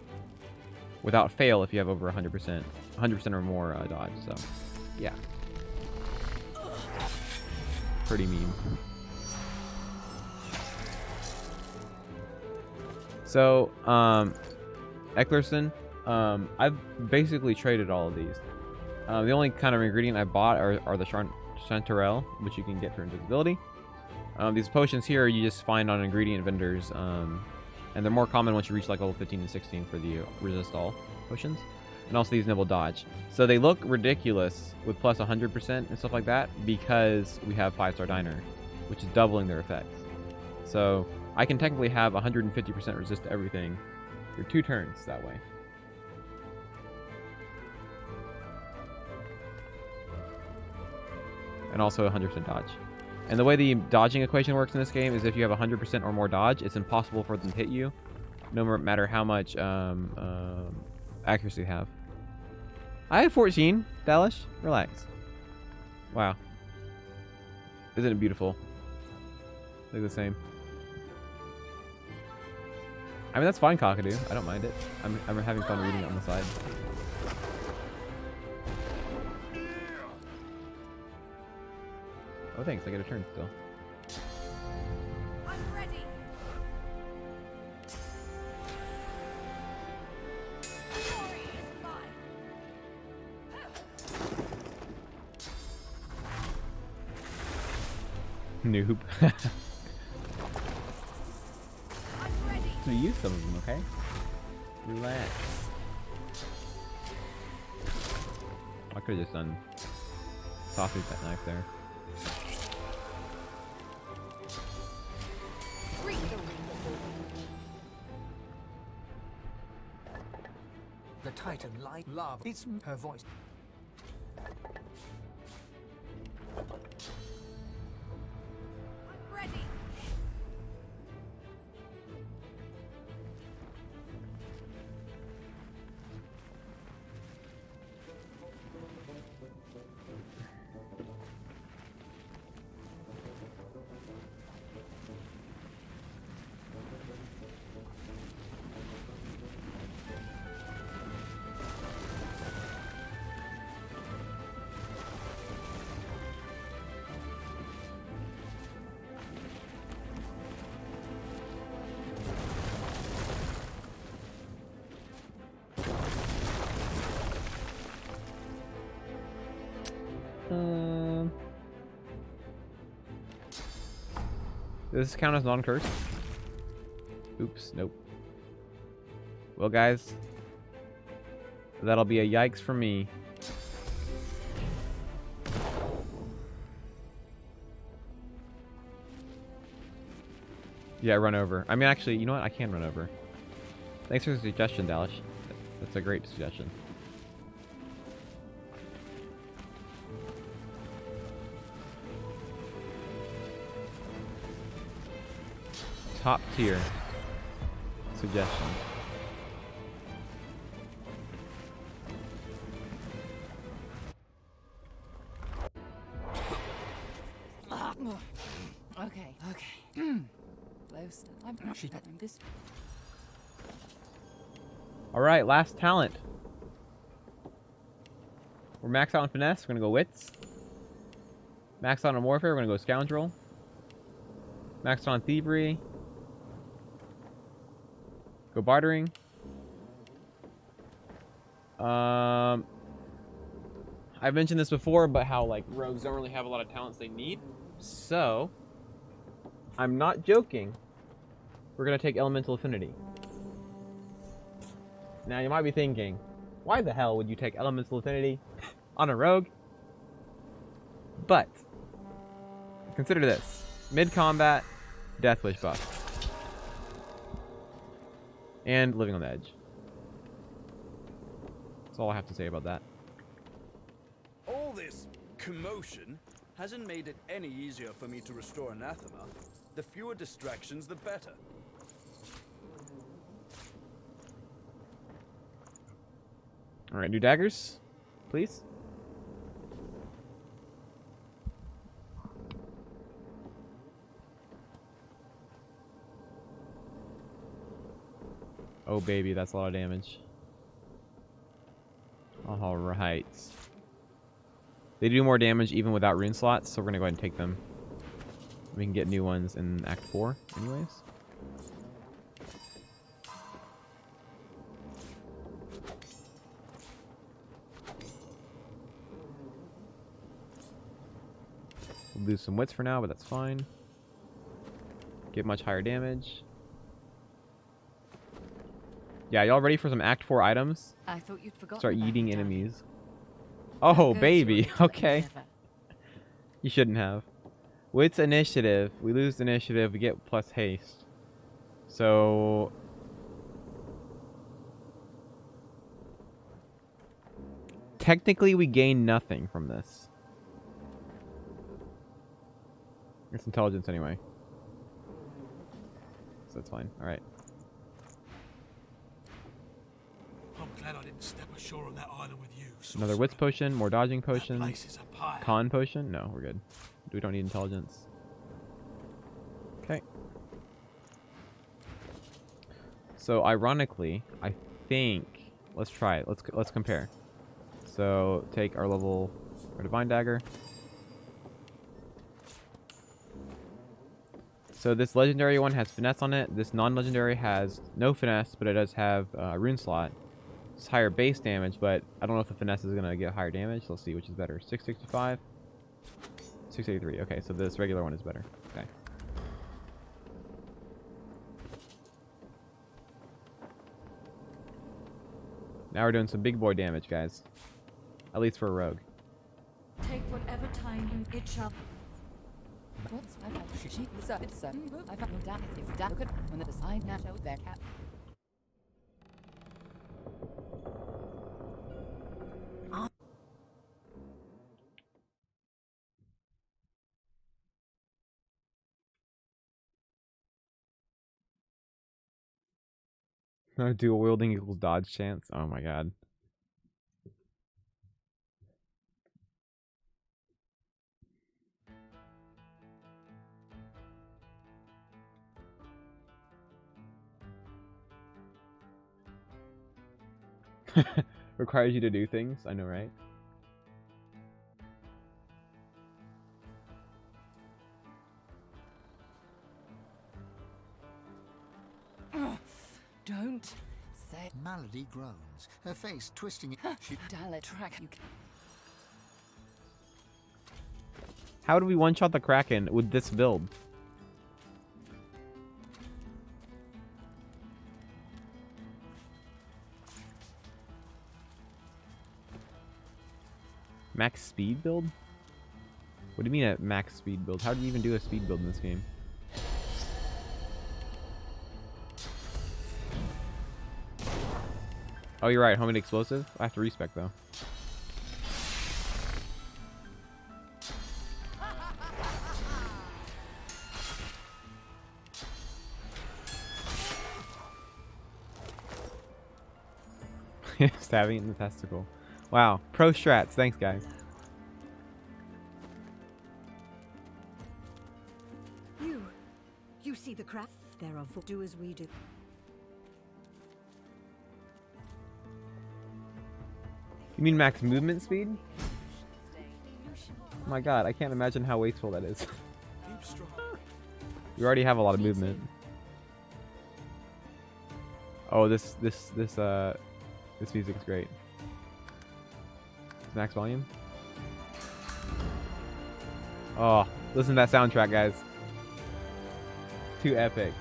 without fail if you have over 100% or more dodge. So yeah, pretty mean. So, Ecklerson, I've basically traded all of these. The only kind of ingredient I bought are the Chanterelle, which you can get for invisibility. These potions here you just find on ingredient vendors, and they're more common once you reach like level 15 and 16 for the resist all potions. And also these nibble dodge. So they look ridiculous with plus 100% and stuff like that because we have 5-star diner, which is doubling their effects. So I can technically have 150% resist to everything for 2 turns that way. And also 100% dodge. And the way the dodging equation works in this game is if you have 100% or more dodge, it's impossible for them to hit you, no matter how much accuracy you have. I have 14, Dalish. Relax. Wow. Isn't it beautiful? Look the same. I mean, that's fine, Cockadoo. I don't mind it. I'm having fun reading it on the side. Oh, thanks. I get a turn still. I'm ready. Glory is mine. Noob. I'm ready. So use some of them, okay? Relax. I could have just done sausage that knife there. The Titan light love. It's her voice. I'm ready. Does this count as non-cursed? Oops, nope. Well, guys, that'll be a yikes for me. Yeah, run over. I mean, actually, you know what? I can run over. Thanks for the suggestion, Dalish. That's a great suggestion. Top tier suggestion. Okay. Close. I'm this. All right, last talent. We're maxed out on finesse. We're gonna go wits. Maxed out on warfare. We're gonna go scoundrel. Maxed on thievery. Go bartering. I've mentioned this before, but how like rogues don't really have a lot of talents they need. So, I'm not joking. We're gonna take elemental affinity. Now you might be thinking, why the hell would you take elemental affinity on a rogue? But consider this: mid-combat, death wish buff. And living on the edge. That's all I have to say about that. All this commotion hasn't made it any easier for me to restore anathema. The fewer distractions, the better. All right, new daggers, please. Oh baby, that's a lot of damage. All right. They do more damage even without rune slots, so we're gonna go ahead and take them. We can get new ones in Act 4 anyways. We'll lose some wits for now, but that's fine. Get much higher damage. Yeah, y'all ready for some Act 4 items? I thought you'd forgotten. Start about eating me, darling. enemies. Oh, Goes baby. your little Okay. clever. You shouldn't have. Wits initiative. We lose initiative. We get plus haste. So... technically, we gain nothing from this. It's intelligence anyway. So that's fine. Alright. I'm glad I didn't step ashore on that island with you. Another wits sorcerer. potion. More dodging That potion. place is a pile. Con potion? No, we're good. We don't need intelligence. Okay. So ironically, I think let's try it. Let's compare. So take our divine dagger. So this legendary one has finesse on it. This non-legendary has no finesse, but it does have a rune slot. It's higher base damage, but I don't know if the finesse is gonna get higher damage. Let's see which is better. 665, 683. Okay, so this regular one is better. Okay. Now we're doing some big boy damage, guys. At least for a rogue. Take whatever time you it shall. Whoops, I found she it's I found no damn it's damn good when the design now showed their cat. Dual wielding equals dodge chance. Oh my god. Requires you to do things. I know, right? Don't say Malady groans, her face twisting. She dial a track you can. How do we one-shot the Kraken with this build? Max speed build? What do you mean a max speed build? How do you even do a speed build in this game? Oh, you're right. Homemade explosive? I have to respec though. Stabbing it in the testicle. Wow. Pro strats. Thanks, guys. You see the craft. There are do as we do. You mean max movement speed? Oh my god, I can't imagine how wasteful that is. Keep strong. You already have a lot of movement. Oh, this music's great. Max volume. Oh, listen to that soundtrack, guys. Too epic.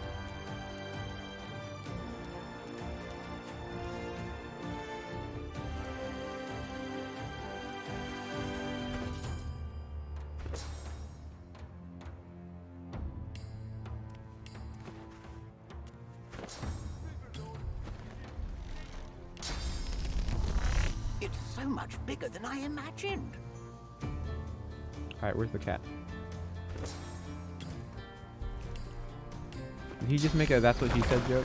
It's so much bigger than I imagined. Alright, where's the cat? Did he just make a "that's what she said" joke?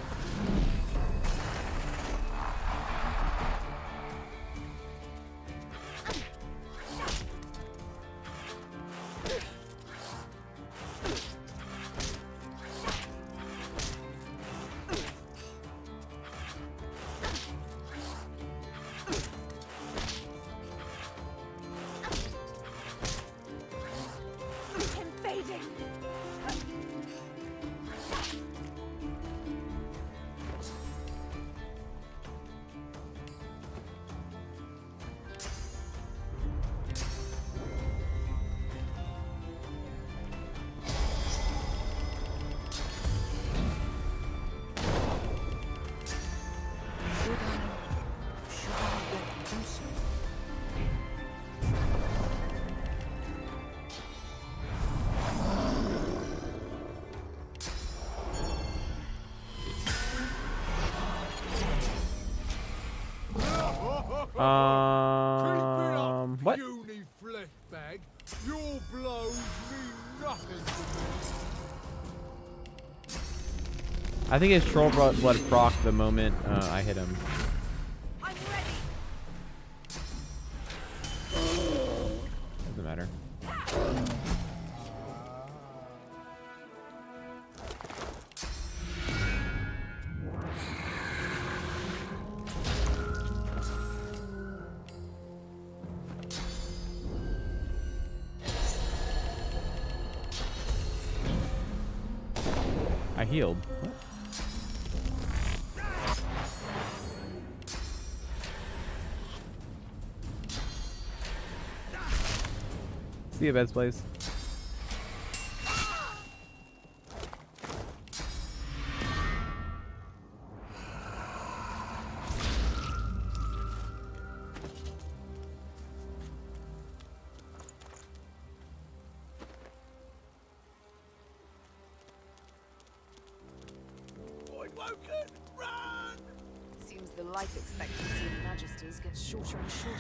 Invading. What? puny flesh bag. Your blows mean nothing to me. I think his troll blood proc the moment I hit him. I'm ready. Doesn't matter. I healed. What? See you, Beds Place. Seems the life expectancy in Magisters gets shorter and shorter.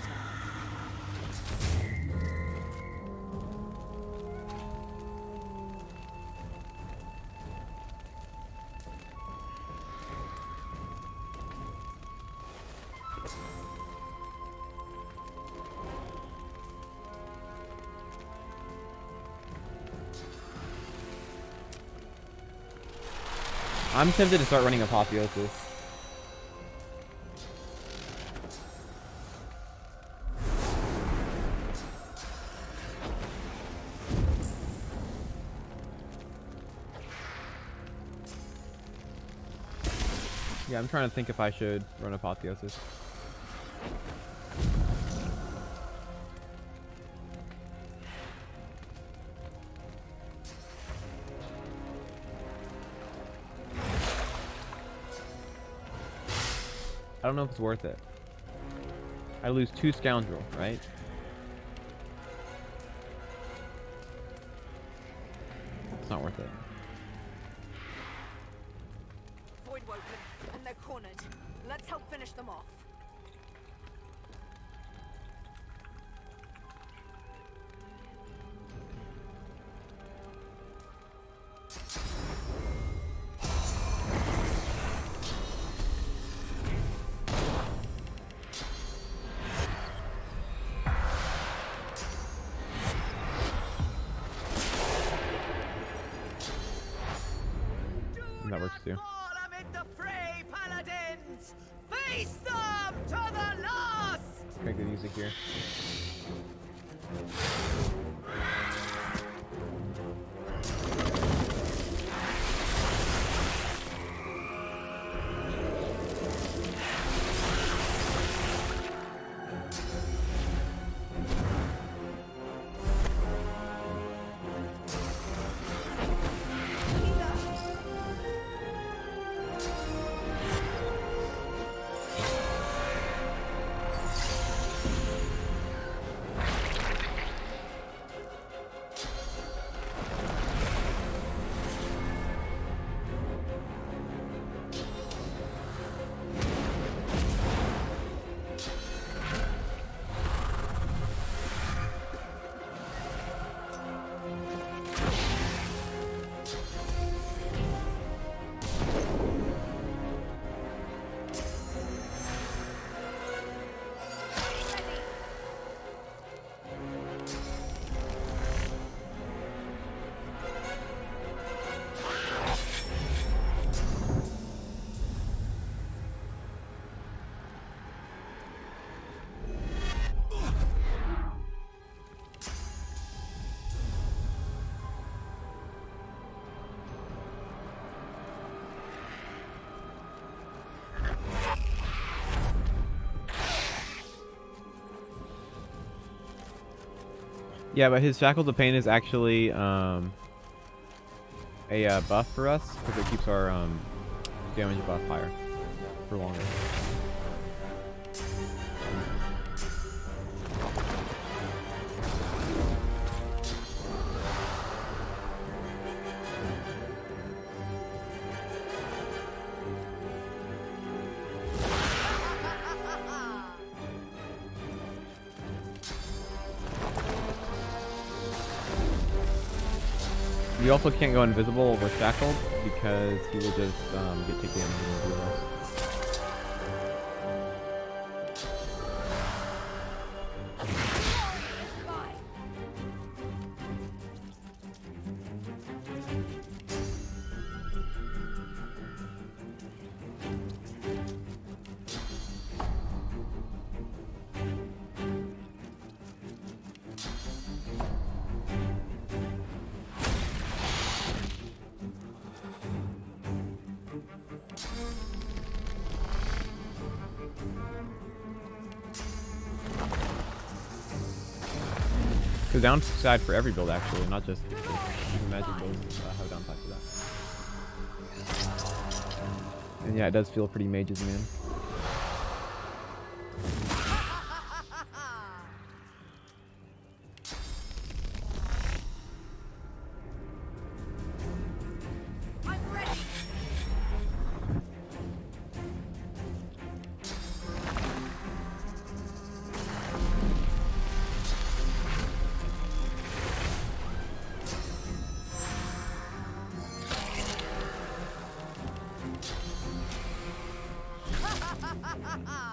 I'm tempted to start running Apotheosis. Yeah, I'm trying to think if I should run Apotheosis. I don't know if it's worth it. I lose 2 Scoundrel, right? It's not worth it. Void woken, and they're cornered. Let's help finish them off. That works too. Face them to the last! Make good music here. Yeah, but his Shackles of Pain is actually a buff for us because it keeps our damage buff higher for longer. You also can't go invisible or shackled because he will just get take damage and do less. The downside for every build, actually, not just the magic builds have a downside for that. And yeah, it does feel pretty mages, man.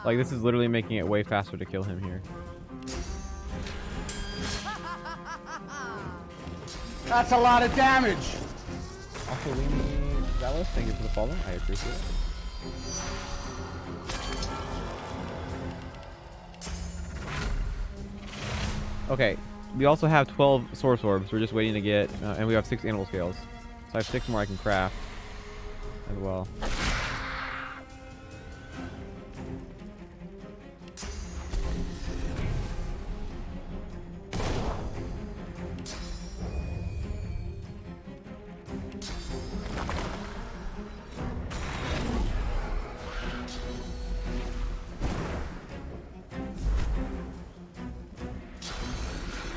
Like, this is literally making it way faster to kill him here. That's a lot of damage! Also, Leamy Valos, thank you for the follow. I appreciate it. Okay, we also have 12 source orbs. We're just waiting to get, and we have 6 animal scales. So I have 6 more I can craft as well.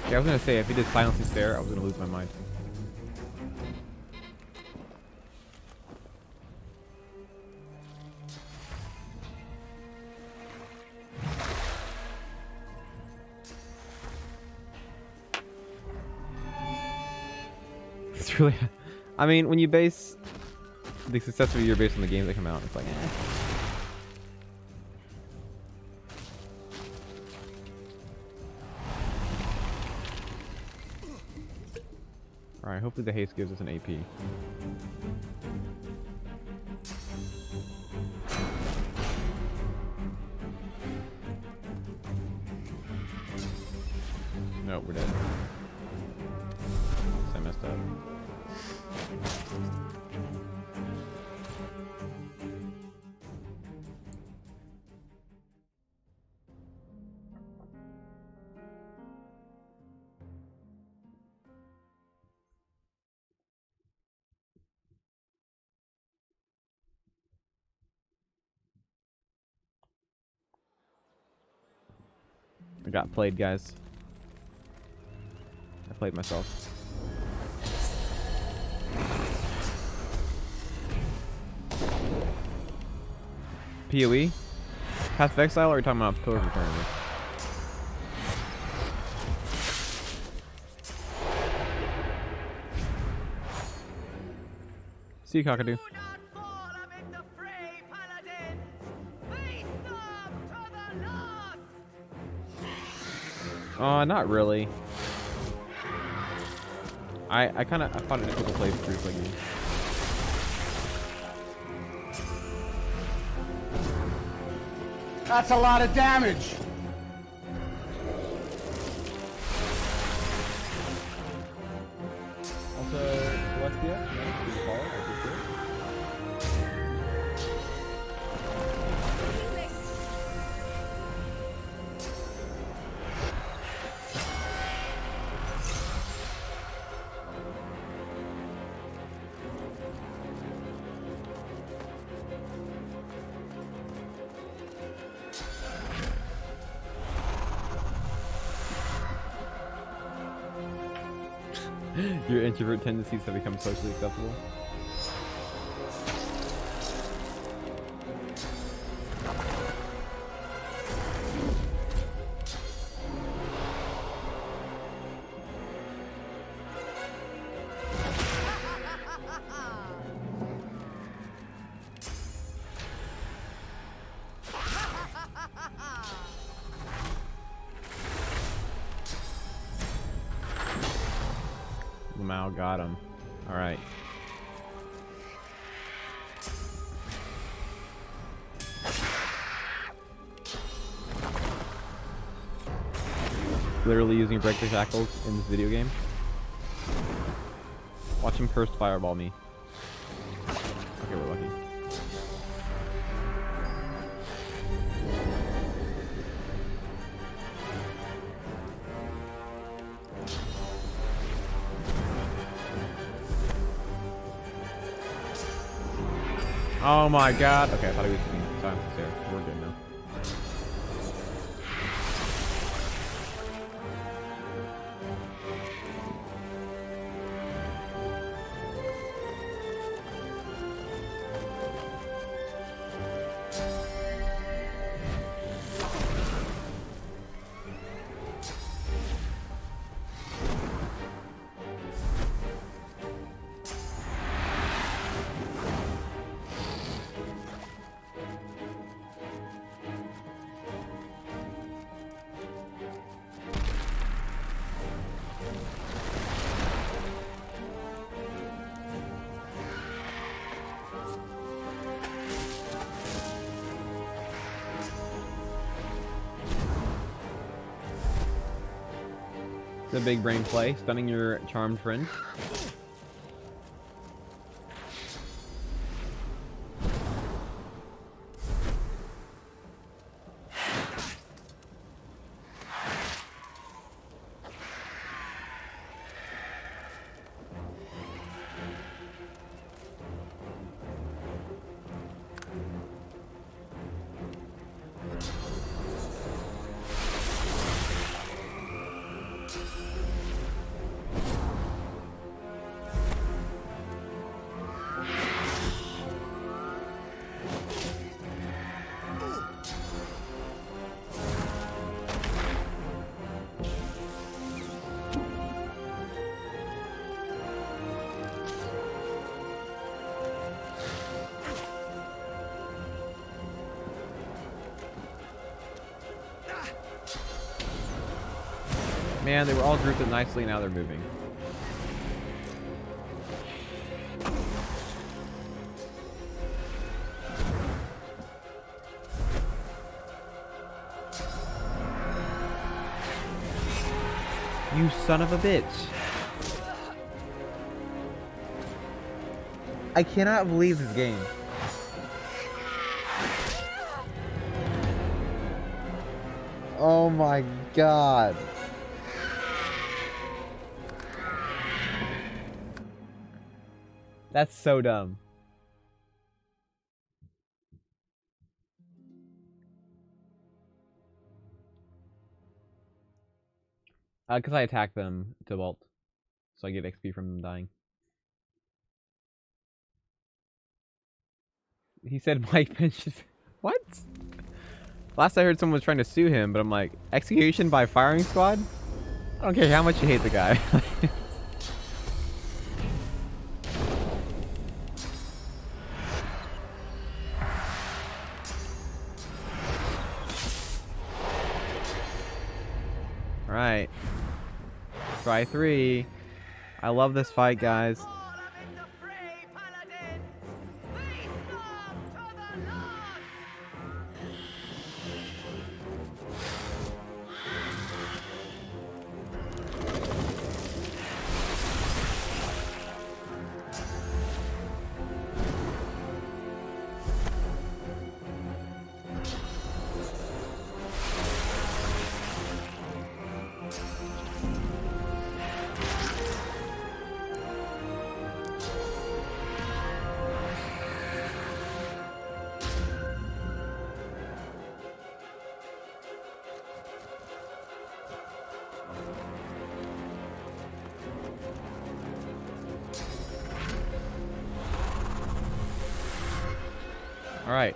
Yeah, I was gonna say, if he did Silencing Stare, I was gonna lose my mind. It's really... I mean, when you base the success of a year based on the games that come out, it's like, eh. Alright, hopefully the haste gives us an AP. No, we're dead. I messed up. I got played, guys. I played myself. PoE? Path of Exile, or are you talking about Pillar of Eternity? See you, Cockatoo. Not really. I found it difficult to play through like you. That's a lot of damage! Also, Celestia, thanks for the follow. I appreciate it. Your introvert tendencies have become socially acceptable. Somehow got him. Alright. Literally using break the shackles in this video game. Watch him cursed fireball me. Okay, we're lucky. Oh my god. Okay, I thought he was being silenced there. We're good now. It's a big brain play, stunning your charmed friend. Man, they were all grouped up nicely, now they're moving. You son of a bitch. I cannot believe this game. Oh my god. That's so dumb. Because I attacked them to vault. So I get XP from them dying. He said Mike Pence. What? Last I heard someone was trying to sue him, but I'm like, execution by firing squad? I don't care how much you hate the guy. Alright. Try 3. I love this fight, guys. All right.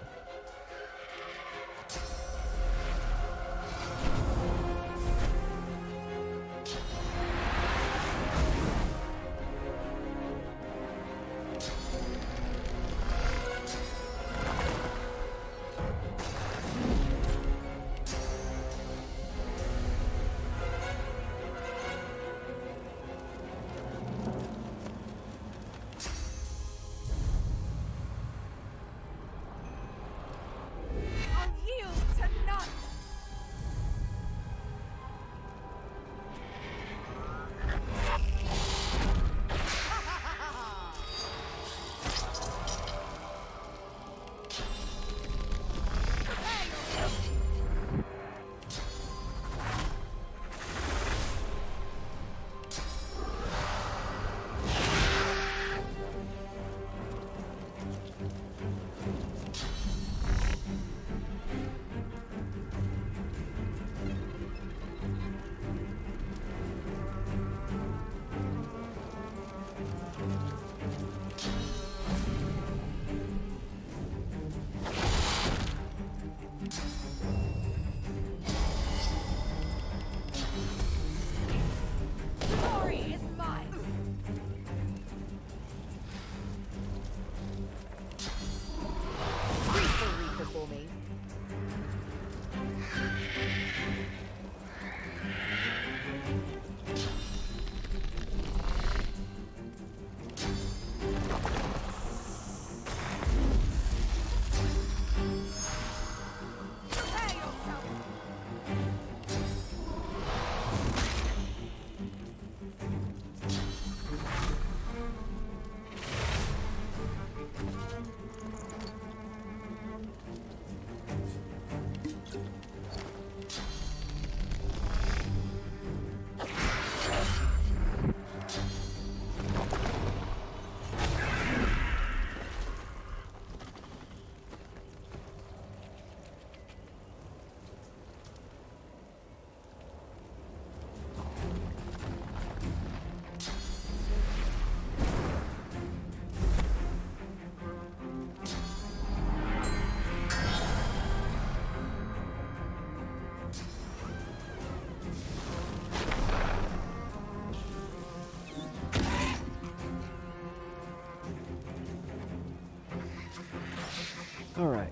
Alright.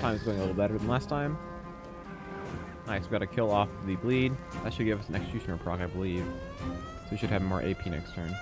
Time's going a little better than last time. Nice, we got to kill off the bleed. That should give us an executioner proc, I believe. So we should have more AP next turn.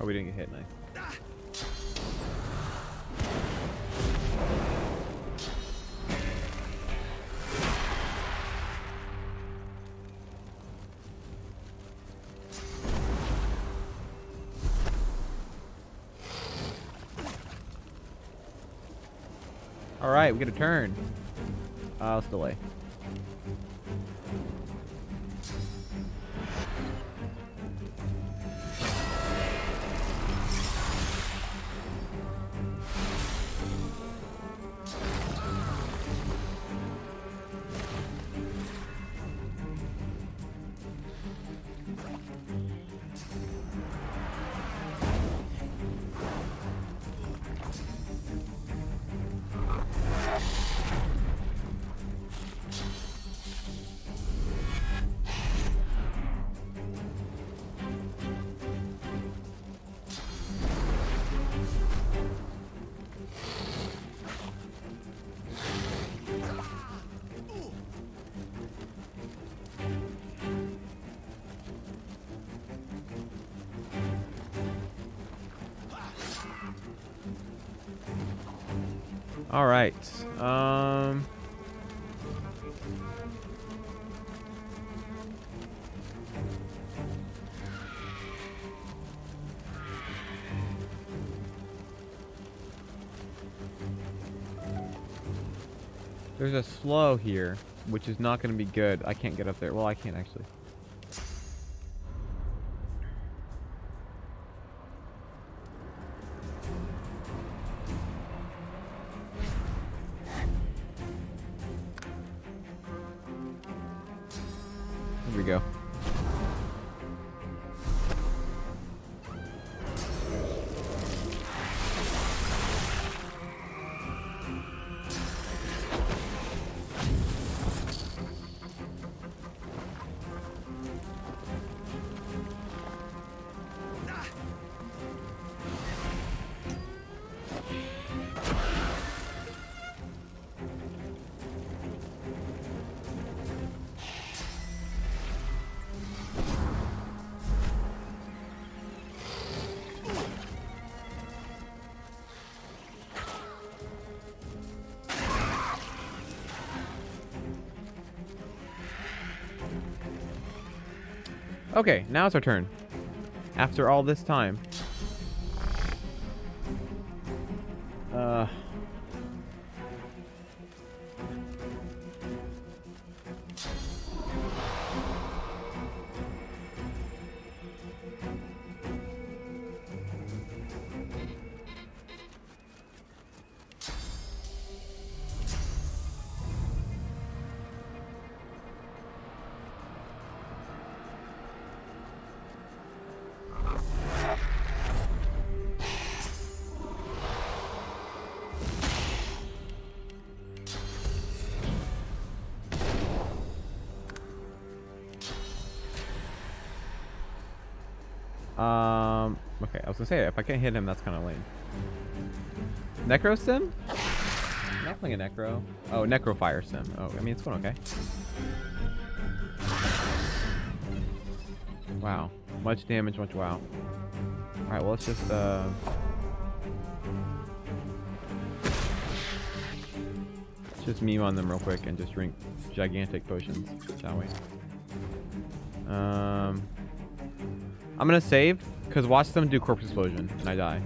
Oh, we didn't get hit, nice. Alright, we get a turn. Let's delay. All right. There's a slow here, which is not going to be good. I can't get up there. Well, I can't actually. Here we go. Okay, now it's our turn. After all this time. Okay, I was gonna say, if I can't hit him, that's kind of lame. Necro Sim? I'm not playing a Necro. Oh, Necro Fire Sim. Oh, I mean, it's going okay. Wow. Much damage, much wow. Alright, well, let's just, let's meme on them real quick and just drink gigantic potions, shall we? I'm gonna save, because watch them do corpse explosion, and I die.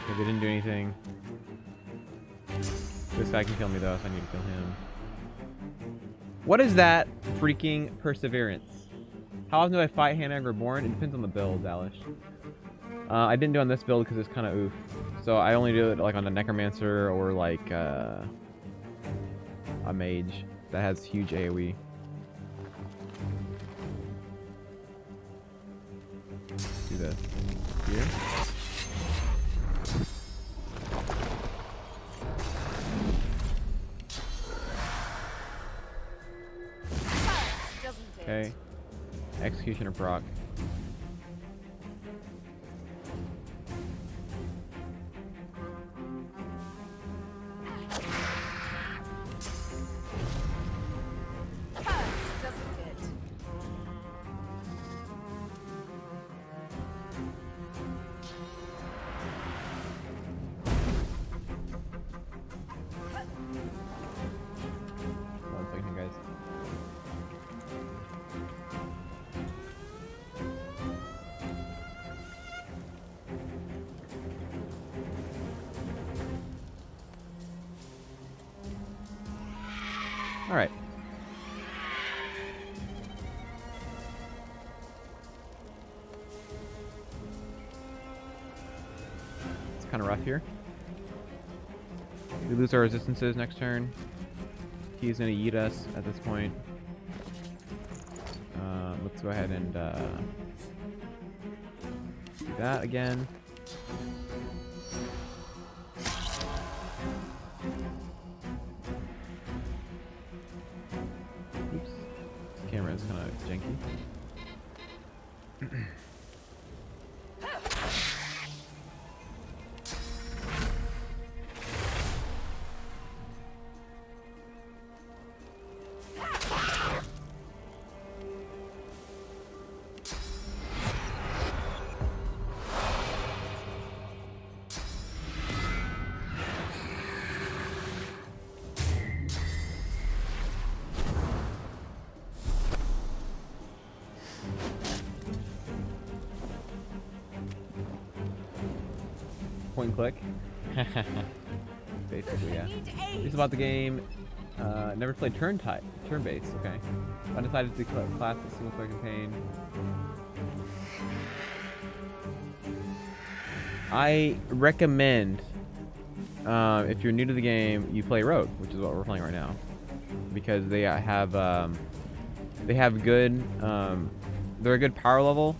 Okay, they didn't do anything. This guy can kill me though, so I need to kill him. What is that freaking perseverance? How often do I fight Hand-Ag Reborn? It depends on the build, Dalish. I didn't do it on this build because it's kind of oof. So I only do it like on a Necromancer or like a Mage that has huge AoE. Do this here. Okay. Executioner proc. One second, guys. All right. It's kind of rough here. We lose our resistances next turn. He's going to eat us at this point. Let's go ahead and do that again. Oops. This camera is kind of janky. Point and click. Basically, yeah. It's about the game. Never played turn-based. Okay. Undecided to class a single player campaign. I recommend, if you're new to the game, you play Rogue, which is what we're playing right now, because they have good, they're a good power level,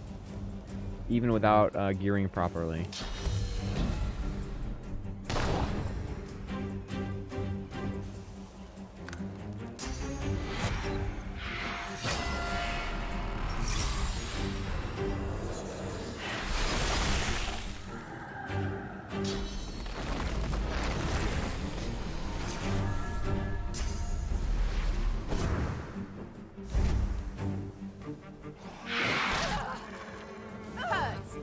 even without gearing properly.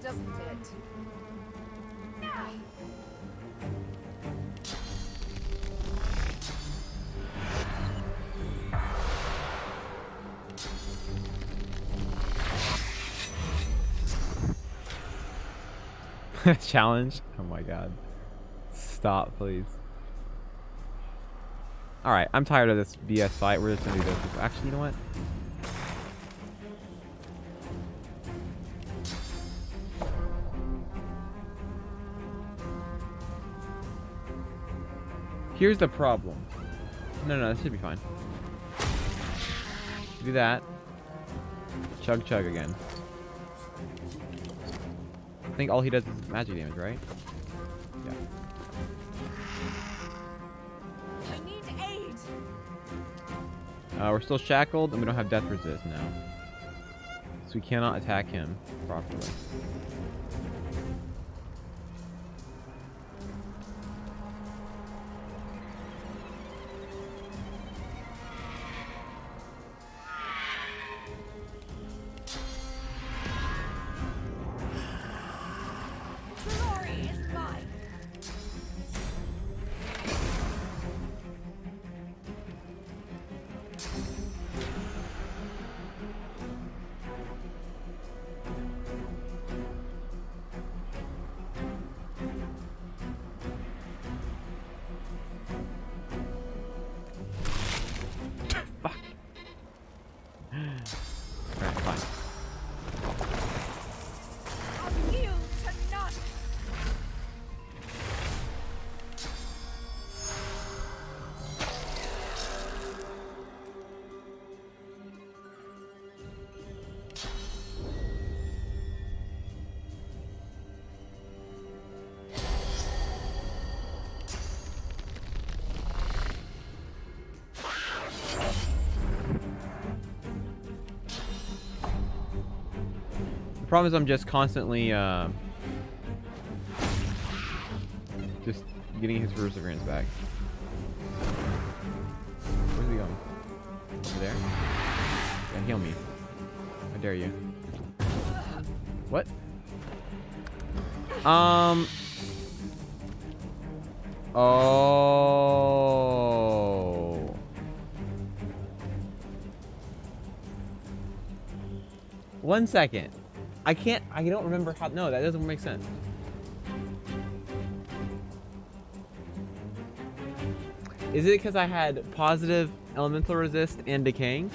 Doesn't it? Challenge? Oh my god. Stop, please. Alright, I'm tired of this BS fight. We're just gonna do this. Actually, you know what? Here's the problem. No, this should be fine. Do that. Chug again. I think all he does is magic damage, right? Yeah. I need aid. We're still shackled and we don't have death resist now. So we cannot attack him properly. Problem is I'm just constantly just getting his perseverance back. Where's he going? Over there? Yeah, heal me. How dare you? What? Oh. 1 second. I don't remember how. No, that doesn't make sense. Is it because I had positive elemental resist and decaying?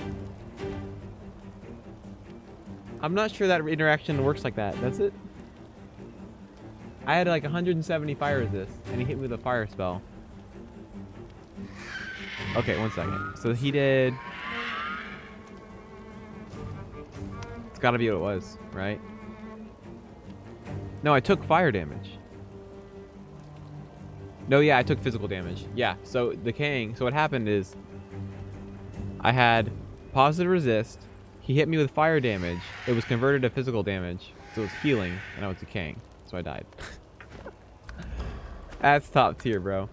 I'm not sure that interaction works like that, does it? I had like 170 fire resist, and he hit me with a fire spell. Okay, 1 second. So he did... It's gotta be what it was, right? No, I took fire damage. No, yeah, I took physical damage. Yeah, so decaying. So what happened is I had positive resist. He hit me with fire damage. It was converted to physical damage. So it was healing, and I was decaying. So I died. That's top tier, bro.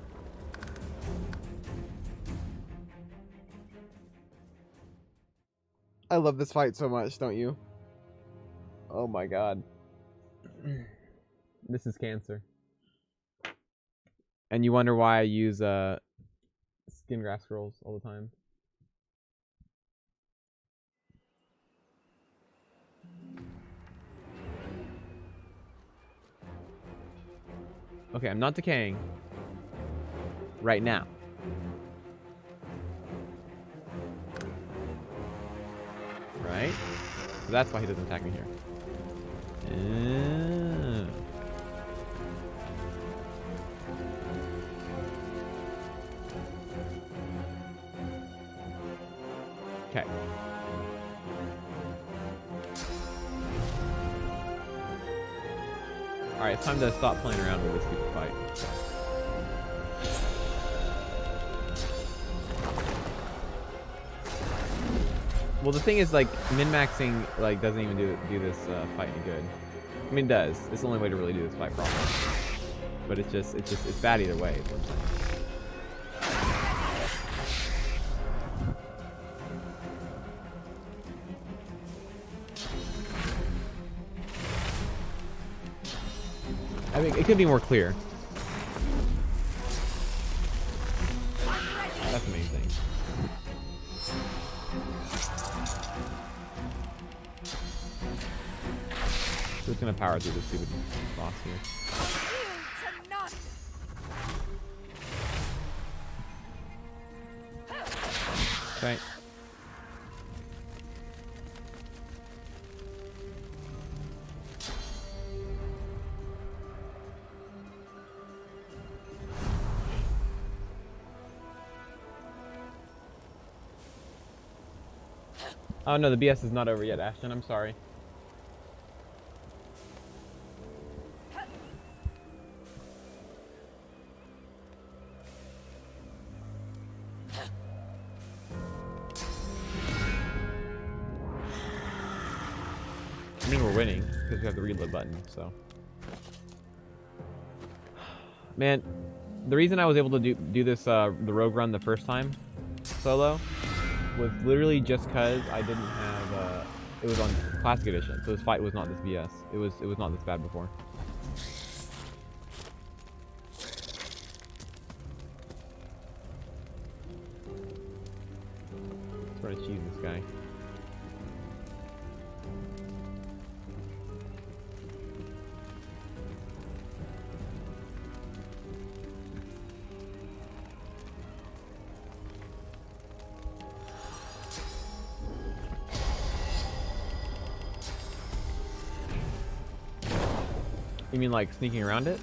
I love this fight so much, don't you? Oh my god. This is cancer. And you wonder why I use skin graft scrolls all the time. Okay, I'm not decaying right now. Right? So that's why he doesn't attack me here. Okay. Alright, it's time to stop playing around with this stupid fight. Well, the thing is, like, min-maxing, like, doesn't even do this fight any good. I mean, it does. It's the only way to really do this fight properly. But it's bad either way, is what I'm saying. I think it could be more clear. That's amazing. Who's gonna power through this stupid boss here? Okay. Oh no, the BS is not over yet, Ashton. I'm sorry. I mean, we're winning because we have the reload button, so. Man, the reason I was able to do this the rogue run the first time solo was literally just because I didn't have it was on classic edition, so this fight was not this BS. It was not this bad before. Let's try to cheese this guy. You mean like sneaking around it?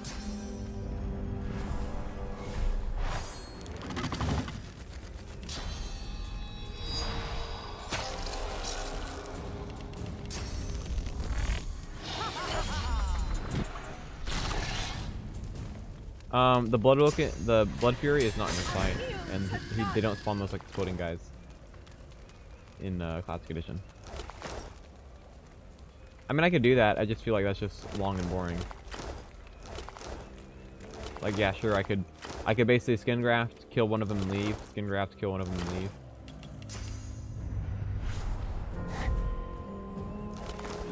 The Blood Fury is not in this fight, and they don't spawn those like exploding guys in Classic Edition. I mean, I could do that. I just feel like that's just long and boring. Like, yeah, sure, I could basically skin graft, kill one of them and leave. Skin graft, kill one of them and leave.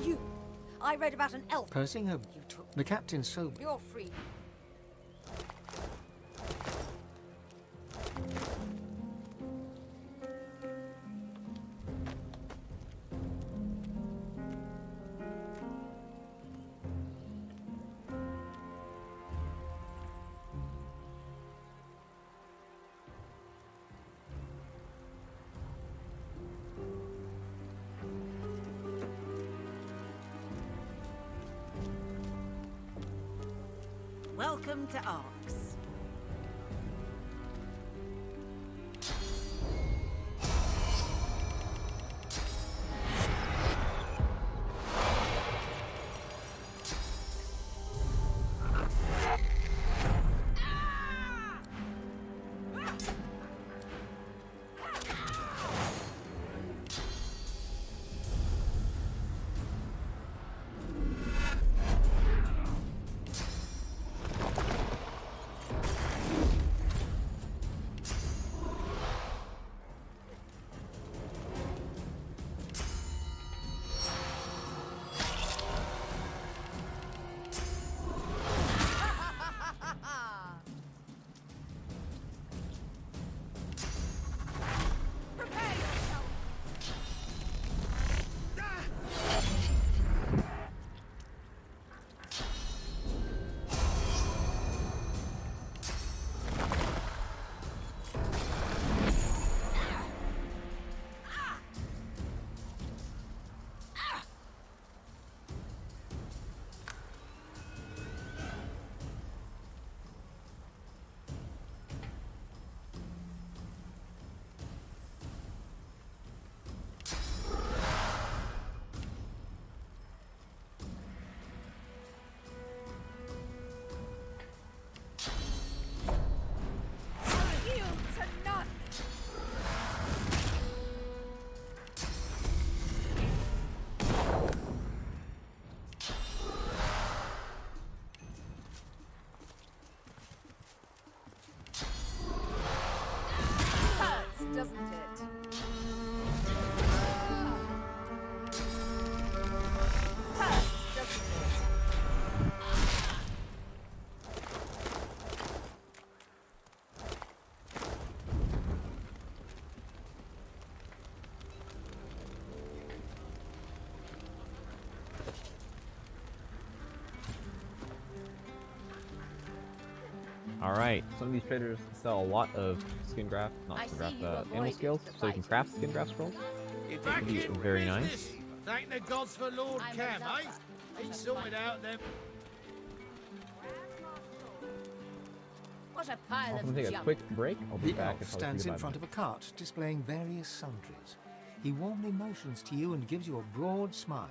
You! I read about an elf. Pursing her. You took. The captain's so. You're free. Welcome to Arx. Doesn't it? Hurts, doesn't it? Alright, some of these traders sell a lot of skin graft, not skin graft, animal skills, so you can craft skin graft scrolls. It would be very nice. Thank the gods for Lord Cam, eh? He sorted out them. What a pile I'm going to take a quick break. I'll be The back. elf and stands say in goodbye front then. of a cart displaying various sundries. He warmly motions to you and gives you a broad smile.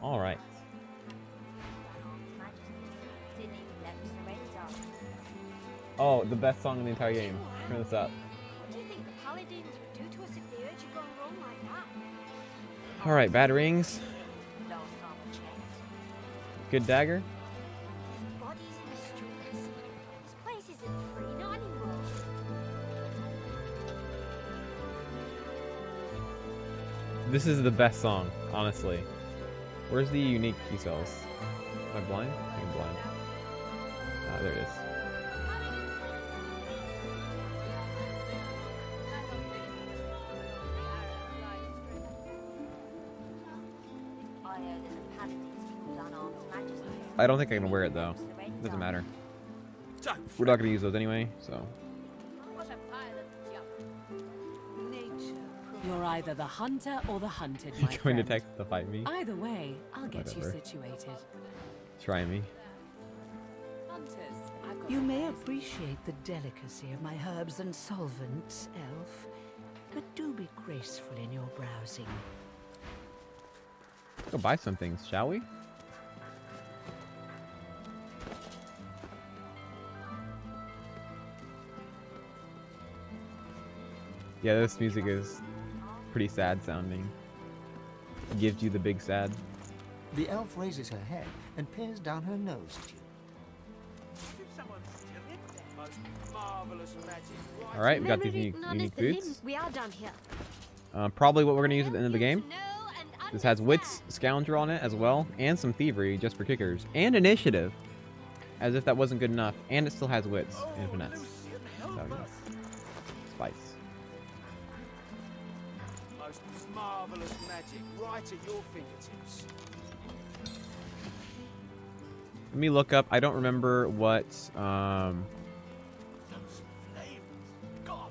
All right. Oh, the best song in the entire game. Turn this up. What do you think the paladins would do to us if they heard you going wrong like that? All right, bad rings. Lost armor checks. Good dagger. Bodies in the streets. This place isn't free, not anymore. This is the best song, honestly. Where's the unique key cells? Am I blind? I think I'm blind. Ah, there it is. I heard there's a paladin's fuse unarmed majesty. I don't think I can wear it though. Doesn't matter. We're not gonna use those anyway, so. You're either the hunter or the hunted, You're my going to friend. text to fight me? Either way, I'll get Whatever. you situated. Try me. You may appreciate the delicacy of my herbs and solvents, elf, but do be graceful in your browsing. Go buy some things, shall we? Yeah, this music is pretty sad sounding. It gives you the big sad. The elf raises her head and peers down her nose at you. All right, we got these unique boots. We are done here. Probably what we're gonna use at the end of the game. This has wits, scoundrel on it as well, and some thievery just for kickers, and initiative. As if that wasn't good enough, and it still has wits and finesse. So, yeah. Spice. Most marvelous magic right at your fingertips. Let me look up. I don't remember what.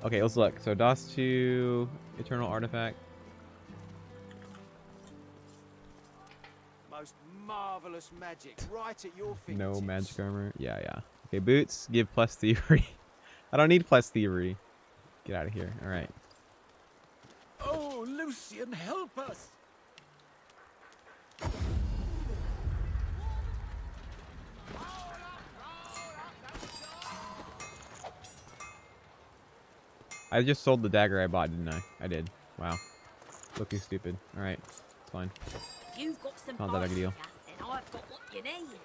Okay, let's look. So DOS 2, Eternal Artifact. Most marvelous magic right at your No fingertips. magic armor. Yeah, yeah. Okay, boots give plus thievery. I don't need plus thievery. Get out of here. All right. Oh, Lucian, help us! I just sold the dagger I bought, didn't I? I did. Wow. Looking stupid. All right. It's fine. You've got some Not that big a deal. and I've got what you need.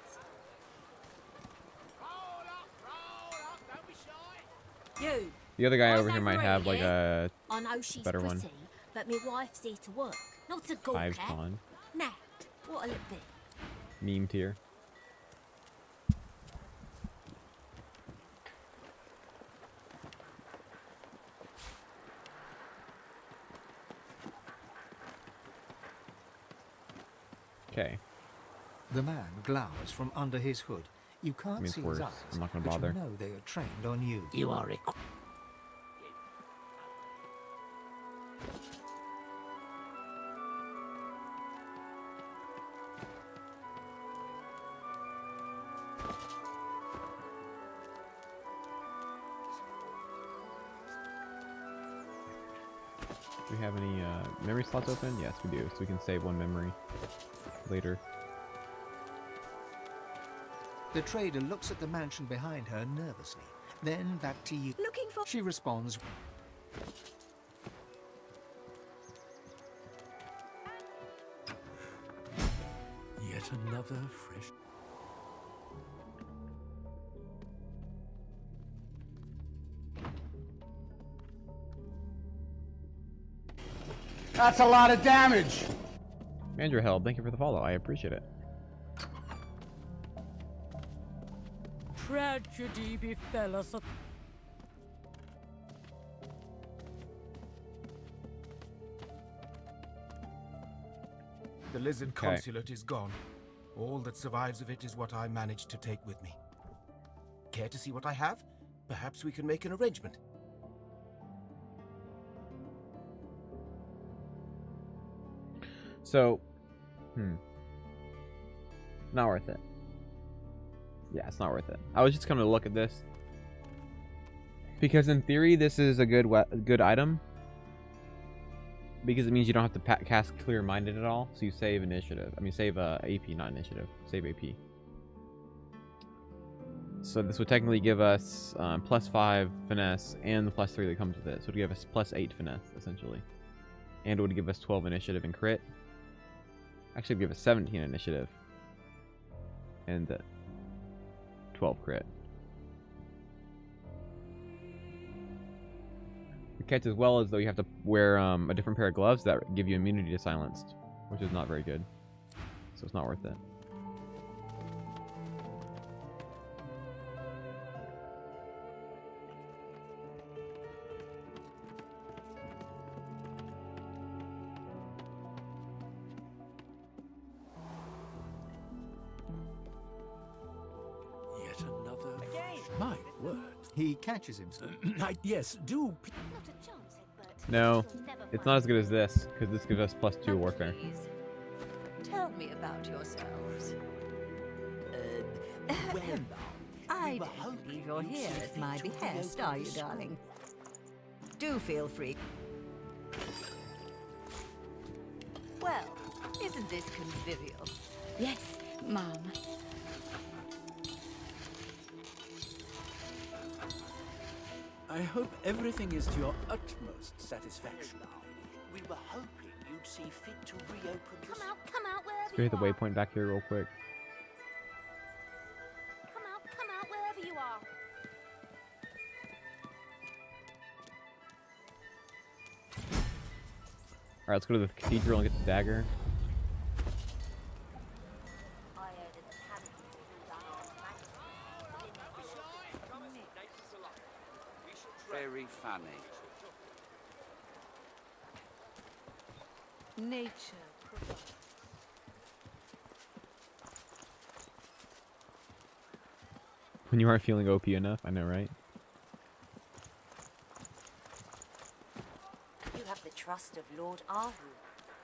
You. The other guy Eyes over here might over have here, like a I know she's better pretty, one. but my wife's here to work, not to gawk Hive at. spawn. Now, what'll it be? Meme tier. Okay. The man glowers from under his hood. You can't Means see worse. his eyes, I'm not gonna but bother. you know they are trained on you. You are Do we have any memory slots open? Yes, we do. So we can save one memory later. The trader looks at the mansion behind her nervously, then back to you. Looking for... She responds. Yet another fresh... That's a lot of damage. Andrew Held, thank you for the follow. I appreciate it. Tragedy befell us. The lizard Okay. consulate is gone. All that survives of it is what I managed to take with me. Care to see what I have? Perhaps we can make an arrangement. So, not worth it. Yeah, it's not worth it. I was just coming to look at this because in theory this is a good item. because it means you don't have to cast Clear-Minded at all. So you save initiative. I mean, save AP, not initiative. Save AP. So this would technically give us +5 finesse and the +3 that comes with it. So it would give us +8 finesse, essentially. And it would give us 12 initiative and crit. Actually, it would give us 17 initiative. And 12 crit. The catch as well is though you have to wear a different pair of gloves that give you immunity to silenced, which is not very good. So it's not worth it. Yet another. My word. He catches himself. Yes, do. No, it's not as good as this, because this gives us +2 warfare. Tell me about yourselves. I don't believe you're here at my behest, are you, darling? Do feel free. Well, isn't this convivial? Yes, Mom. I hope everything is to your utmost satisfaction. We were hoping you'd see fit to reopen this. Come out wherever Let's go hit the waypoint back here real quick. Come out wherever you are. Alright, let's go to the cathedral and get the dagger. Very funny. Nature. When you aren't feeling OP enough, I know, right? You have the trust of Lord Aru.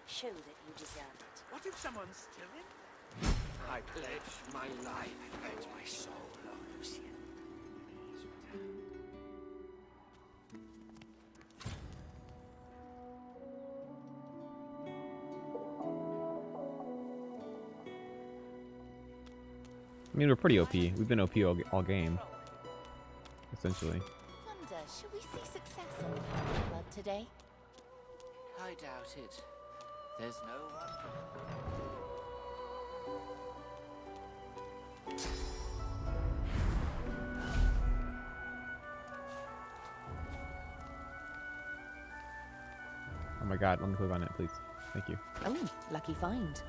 Show that you deserve it. What if someone's still in? I pledge my life. I pledge my soul, Lord Lucian. I mean, we're pretty OP. We've been OP all game, essentially. Wonder, should we see success in the Purple Blood today? I doubt it. There's no one. Oh my god, let me click on it, please. Thank you. Oh, lucky find.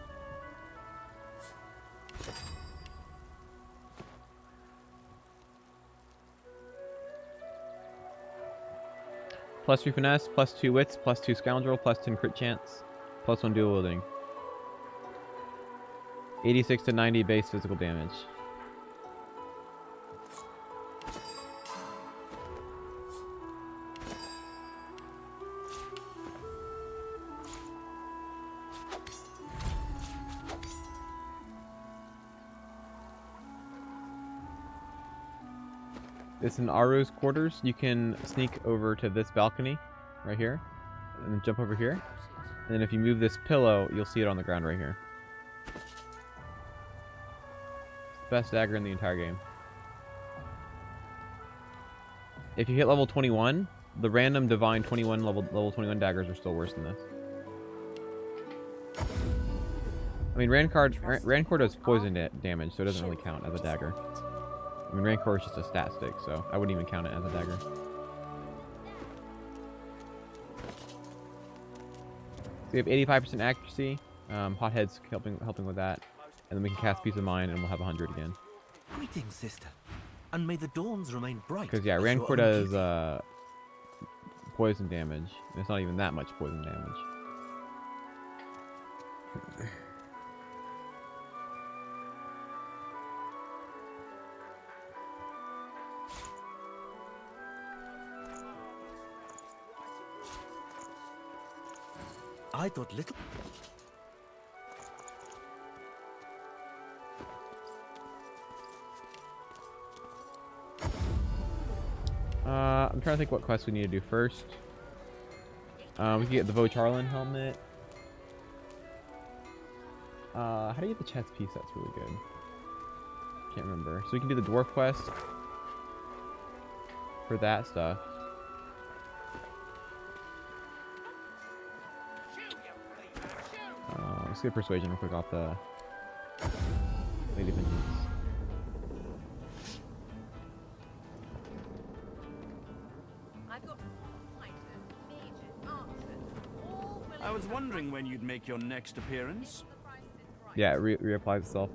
+3 finesse, +2 wits, +2 scoundrel, +10 crit chance, +1 dual wielding. 86 to 90 base physical damage. This is in Aru's quarters. You can sneak over to this balcony right here and then jump over here. And then if you move this pillow, you'll see it on the ground right here. It's the best dagger in the entire game. If you hit level 21, the random divine 21 level 21 daggers are still worse than this. I mean, Rancor does poison damage, so it doesn't really count as a dagger. I mean, Rancor is just a stat stick, so I wouldn't even count it as a dagger. So we have 85% accuracy. Hothead's helping with that, and then we can cast Peace of Mind, and we'll have 100 again. Greetings, sister, and may the dawns remain bright. Because yeah, Rancor does poison damage, and it's not even that much poison damage. I thought little. I'm trying to think what quests we need to do first. We can get the Vocharlin helmet. How do you get the chest piece? That's really good. Can't remember. So we can do the dwarf quest for that stuff. Let's get persuasion real quick off the Lady Vengeance. I was wondering when you'd make your next appearance. Yeah, it reapplies itself.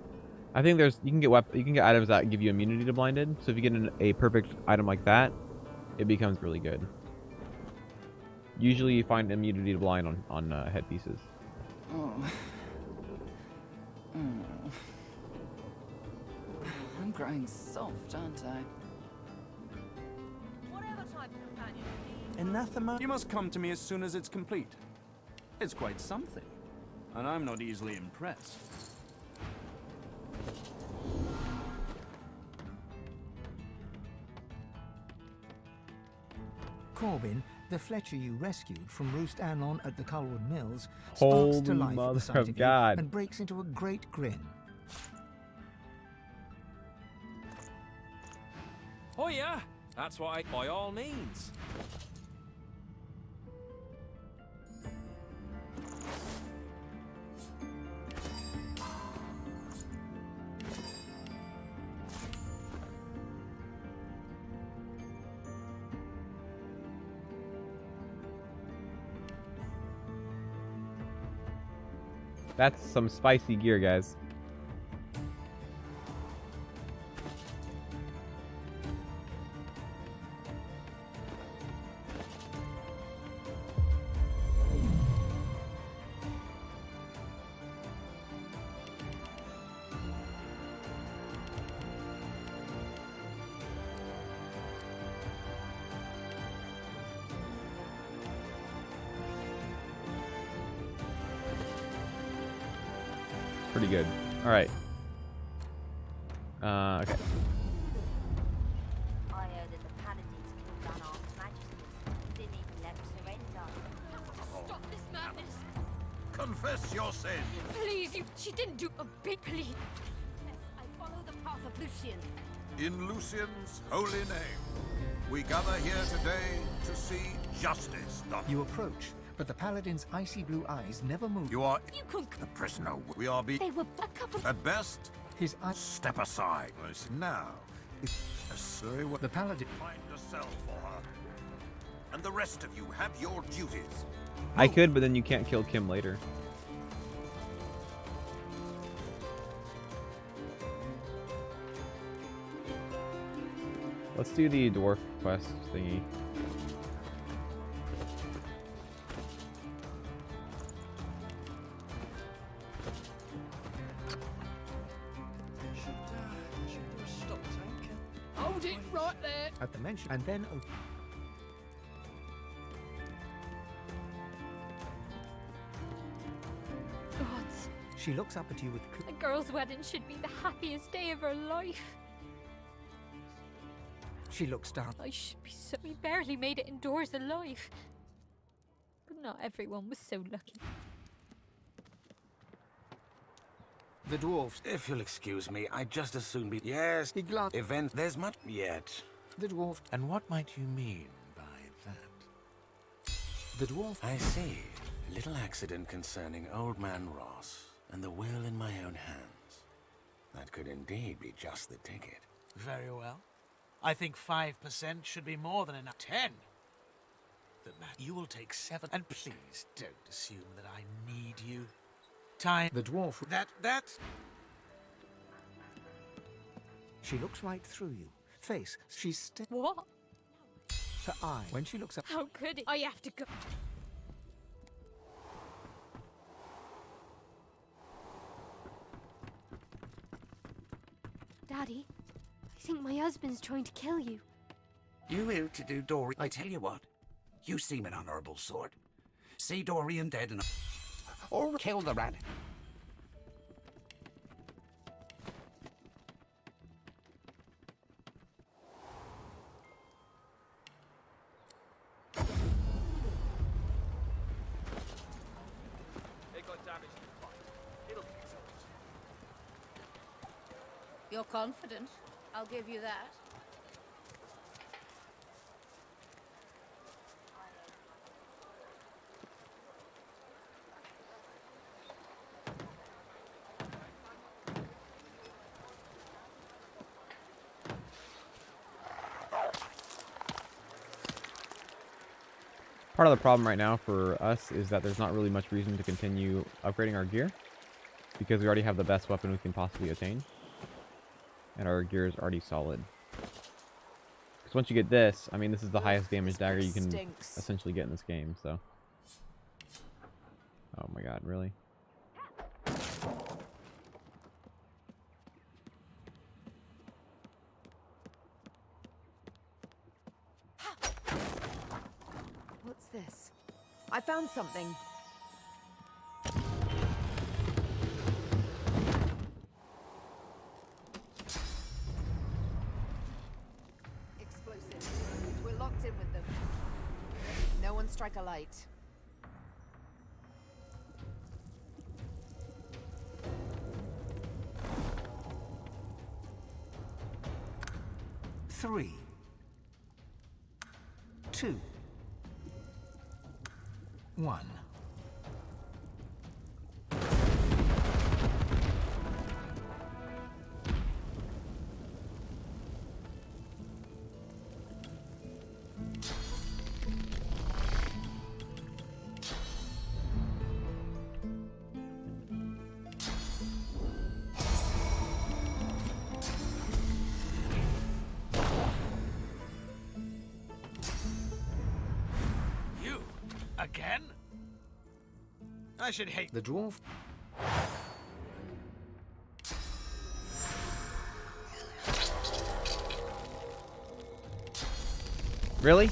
I think you can get items that give you immunity to blinded. So if you get a perfect item like that, it becomes really good. Usually you find immunity to blind on headpieces. Oh. I'm growing soft, aren't I? Anathema? You must come to me as soon as it's complete. It's quite something, and I'm not easily impressed. Corbin, the Fletcher you rescued from Roost Anon at the Culwood Mills, sparks Holy to life at mother the sight of of God. you and breaks into a great grin. Oh yeah, that's what I by all means. That's some spicy gear, guys. Pretty good. All right. Okay. I heard that the paladins killed unarmed magistrates. Didn't even let them surrender. Stop this madness! Confess your sin. Please, she didn't do a big plea. Yes, I follow the path of Lucian. In Lucian's holy name, we gather here today to see justice done. You approach, but the paladin's icy blue eyes never move. You are You can. the prisoner. We are They were a couple. at best. His eyes. Step aside. Now, very well. The paladin. Find a cell for her, and the rest of you have your duties. I could, but then you can't kill Kim later. Let's do the dwarf quest thingy. Stop tank. Hold it right there. At the mention, and then Gods, she looks up at you with. a girl's wedding should be the happiest day of her life. She looks down. I should be so. We barely made it indoors alive. But not everyone was so lucky. The dwarfs. If you'll excuse me, I'd just as soon be. Yes, He glanced. event. There's much yet. The dwarf. And what might you mean by that? The dwarf. I see. A little accident concerning Old Man Ross and the will in my own hands. That could indeed be just the ticket. Very well. I think 5% should be more than enough. 10. You will take 7. And please don't assume that I need you. Time. The dwarf. That. She looks right through you. Face. She's still. What? Her eye. When she looks up. How could it? I have to go. Daddy, I think my husband's trying to kill you. You ill-to-do Dory. I tell you what. You seem an honourable sort. See Dorian dead and... Or kill the rat. You're confident. I'll give you that. Part of the problem right now for us is that there's not really much reason to continue upgrading our gear, because we already have the best weapon we can possibly attain, and our gear is already solid. Because once you get this, I mean, this is the highest damage dagger you can essentially get in this game, so. Oh my god, really? What's this? I found something. Explosives. We're locked in with them. No one strike a light. Three. 2. 1. You? Again? I should hate the dwarf. Really?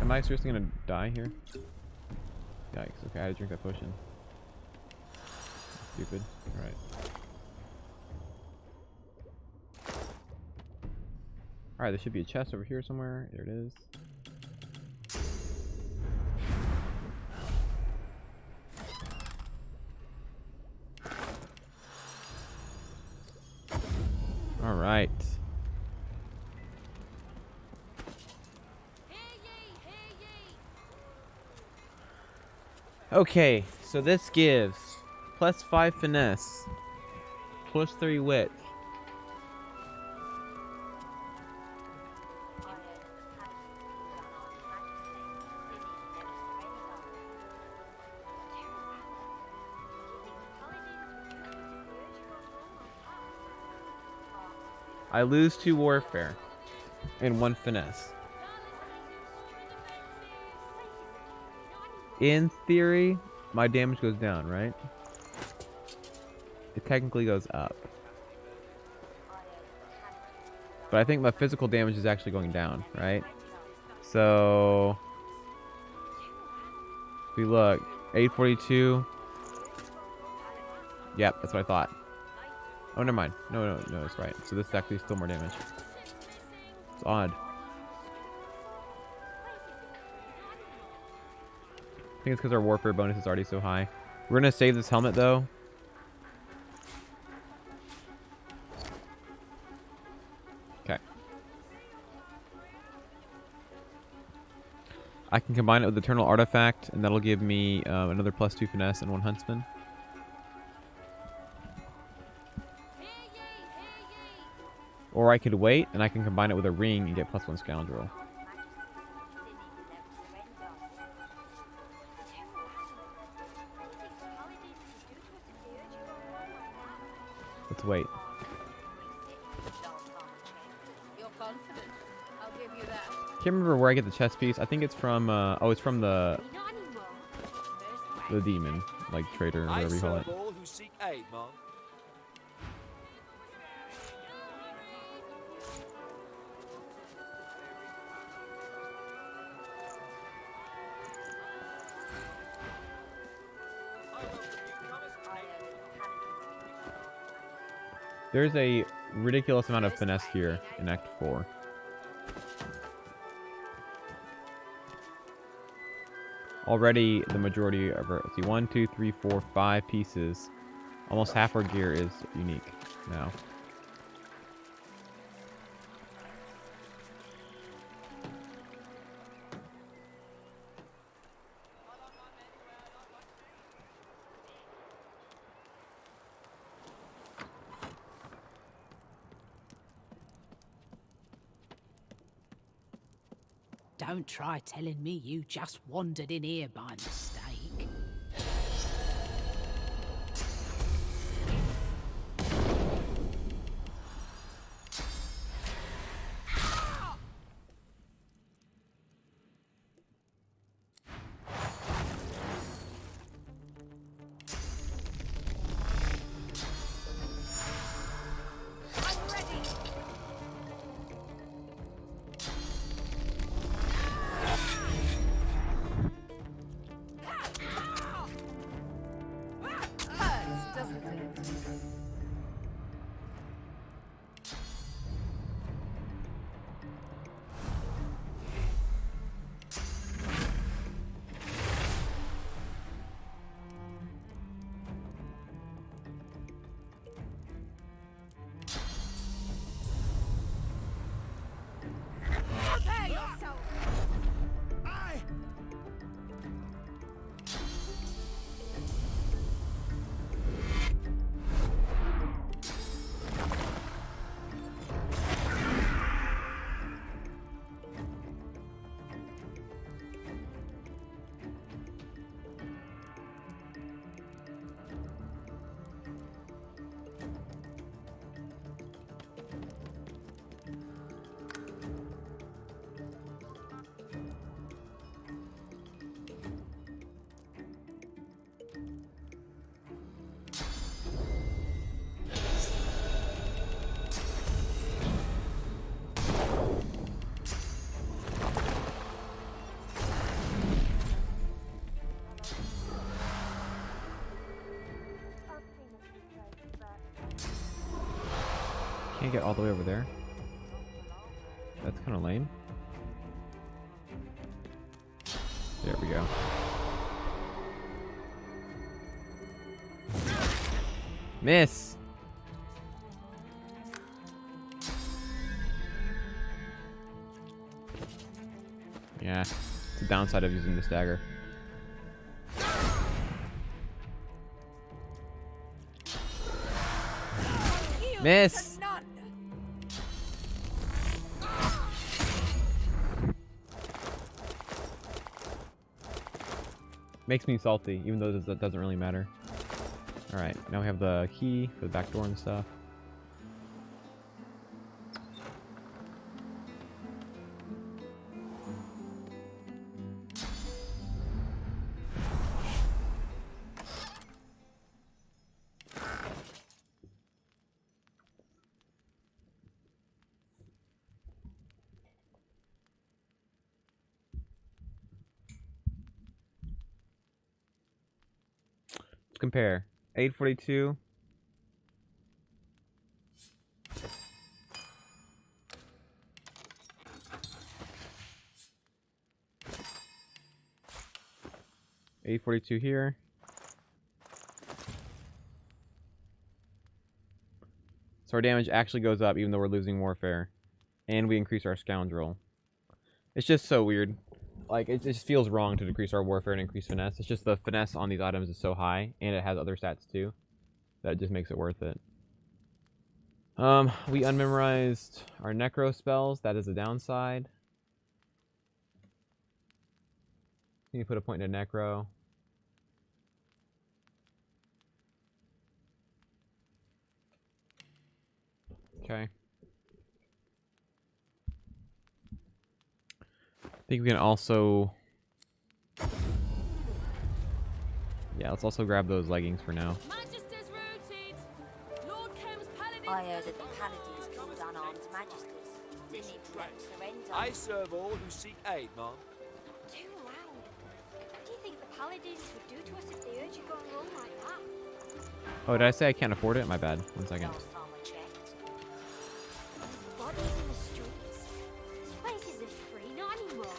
Am I seriously gonna die here? Yikes. Okay, I had to drink that potion. Stupid. Alright. Alright, there should be a chest over here somewhere. There it is. Alright. Okay, so this gives +5 finesse, +3 wit. I lose 2 warfare and 1 finesse. In theory, my damage goes down, right? It technically goes up. But I think my physical damage is actually going down, right? So if we look, 842. Yep, that's what I thought. Oh, never mind. No, it's right. So this is actually still more damage. It's odd. I think it's because our warfare bonus is already so high. We're gonna save this helmet though. Okay. I can combine it with Eternal Artifact, and that'll give me another +2 finesse and 1 huntsman. Or I could wait, and I can combine it with a ring and get +1 scoundrel. Let's wait. You're confident. I'll give you that. Can't remember where I get the chest piece. I think it's from, oh, it's from the demon, like trader, or whatever you call it. All who seek aid, Mark. There's a ridiculous amount of finesse here in Act 4. Already, the majority of our, let's see, 1, 2, 3, 4, 5 pieces. Almost half our gear is unique now. Don't try telling me you just wandered in here by mistake. Can't get all the way over there. That's kind of lame. There we go. Miss! Yeah, it's the downside of using this dagger. Miss! Makes me salty, even though that doesn't really matter. Alright, now we have the key for the back door and stuff. Let's compare. 842. $842 here. So our damage actually goes up even though we're losing warfare. And we increase our scoundrel. It's just so weird. Like, it just feels wrong to decrease our warfare and increase finesse. It's just the finesse on these items is so high, and it has other stats too, that it just makes it worth it. We unmemorized our necro spells. That is a downside. Can you put a point in a necro? Okay. I think we can also... Yeah, let's also grab those leggings for now. I heard that the paladins killed unarmed magisters. Didn't even let them surrender. I serve all who seek aid, Mom. Too loud. What do you think the paladins would do to us if they heard you going wrong like that? Oh, did I say I can't afford it? My bad. 1 second. Last time I checked. There's bodies in the streets. This place isn't free, not anymore.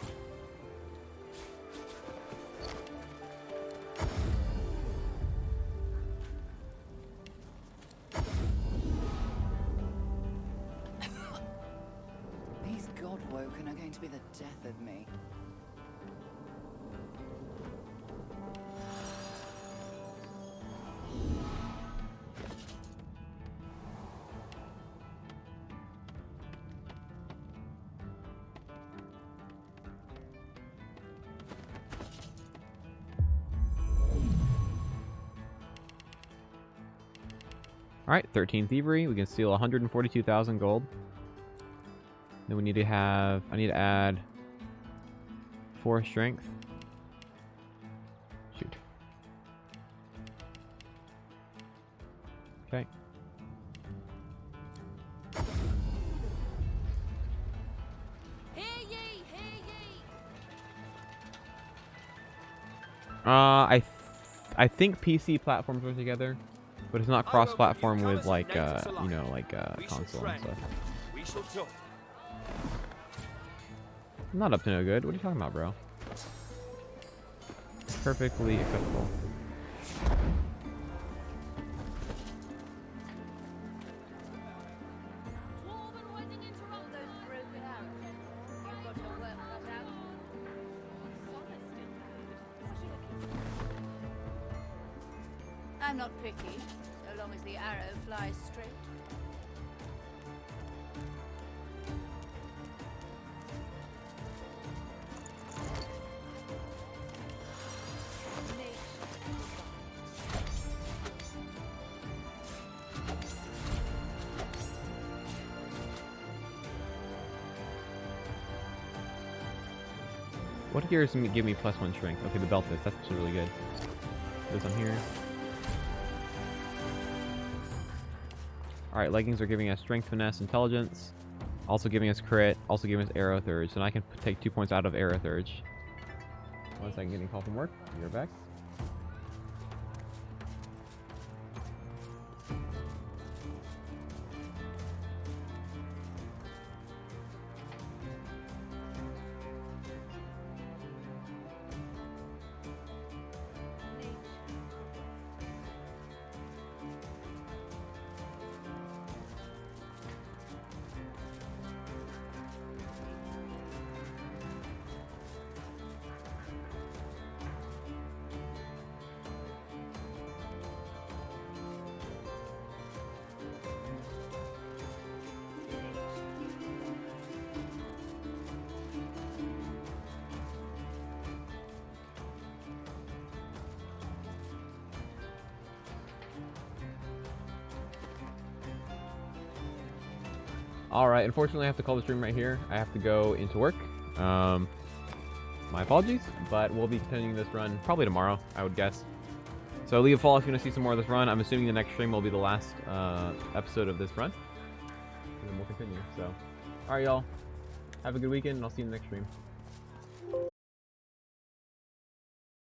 These Godwoken are going to be the death of me. Alright, 13 thievery. We can steal 142,000 gold. Then we need to have... I need to add 4 strength. Shoot. Okay. I think PC platforms are together, but it's not cross-platform with like you know, like console and stuff. We shall talk. I'm not up to no good. What are you talking about, bro? Perfectly acceptable. I'm not picky, so long as the arrow flies straight. What gears give me +1 strength? Okay, the belt is. That's actually really good. This on here. Alright, leggings are giving us strength, finesse, intelligence. Also giving us crit. Also giving us arrow thurge. So now I can take 2 points out of arrow thurge. 1 second, getting a call from work. Be right back. Alright, unfortunately I have to call the stream right here. I have to go into work. My apologies, but we'll be continuing this run probably tomorrow, I would guess. So leave a follow if you want to see some more of this run. I'm assuming the next stream will be the last episode of this run. And then we'll continue. So, alright y'all. Have a good weekend, and I'll see you in the next stream.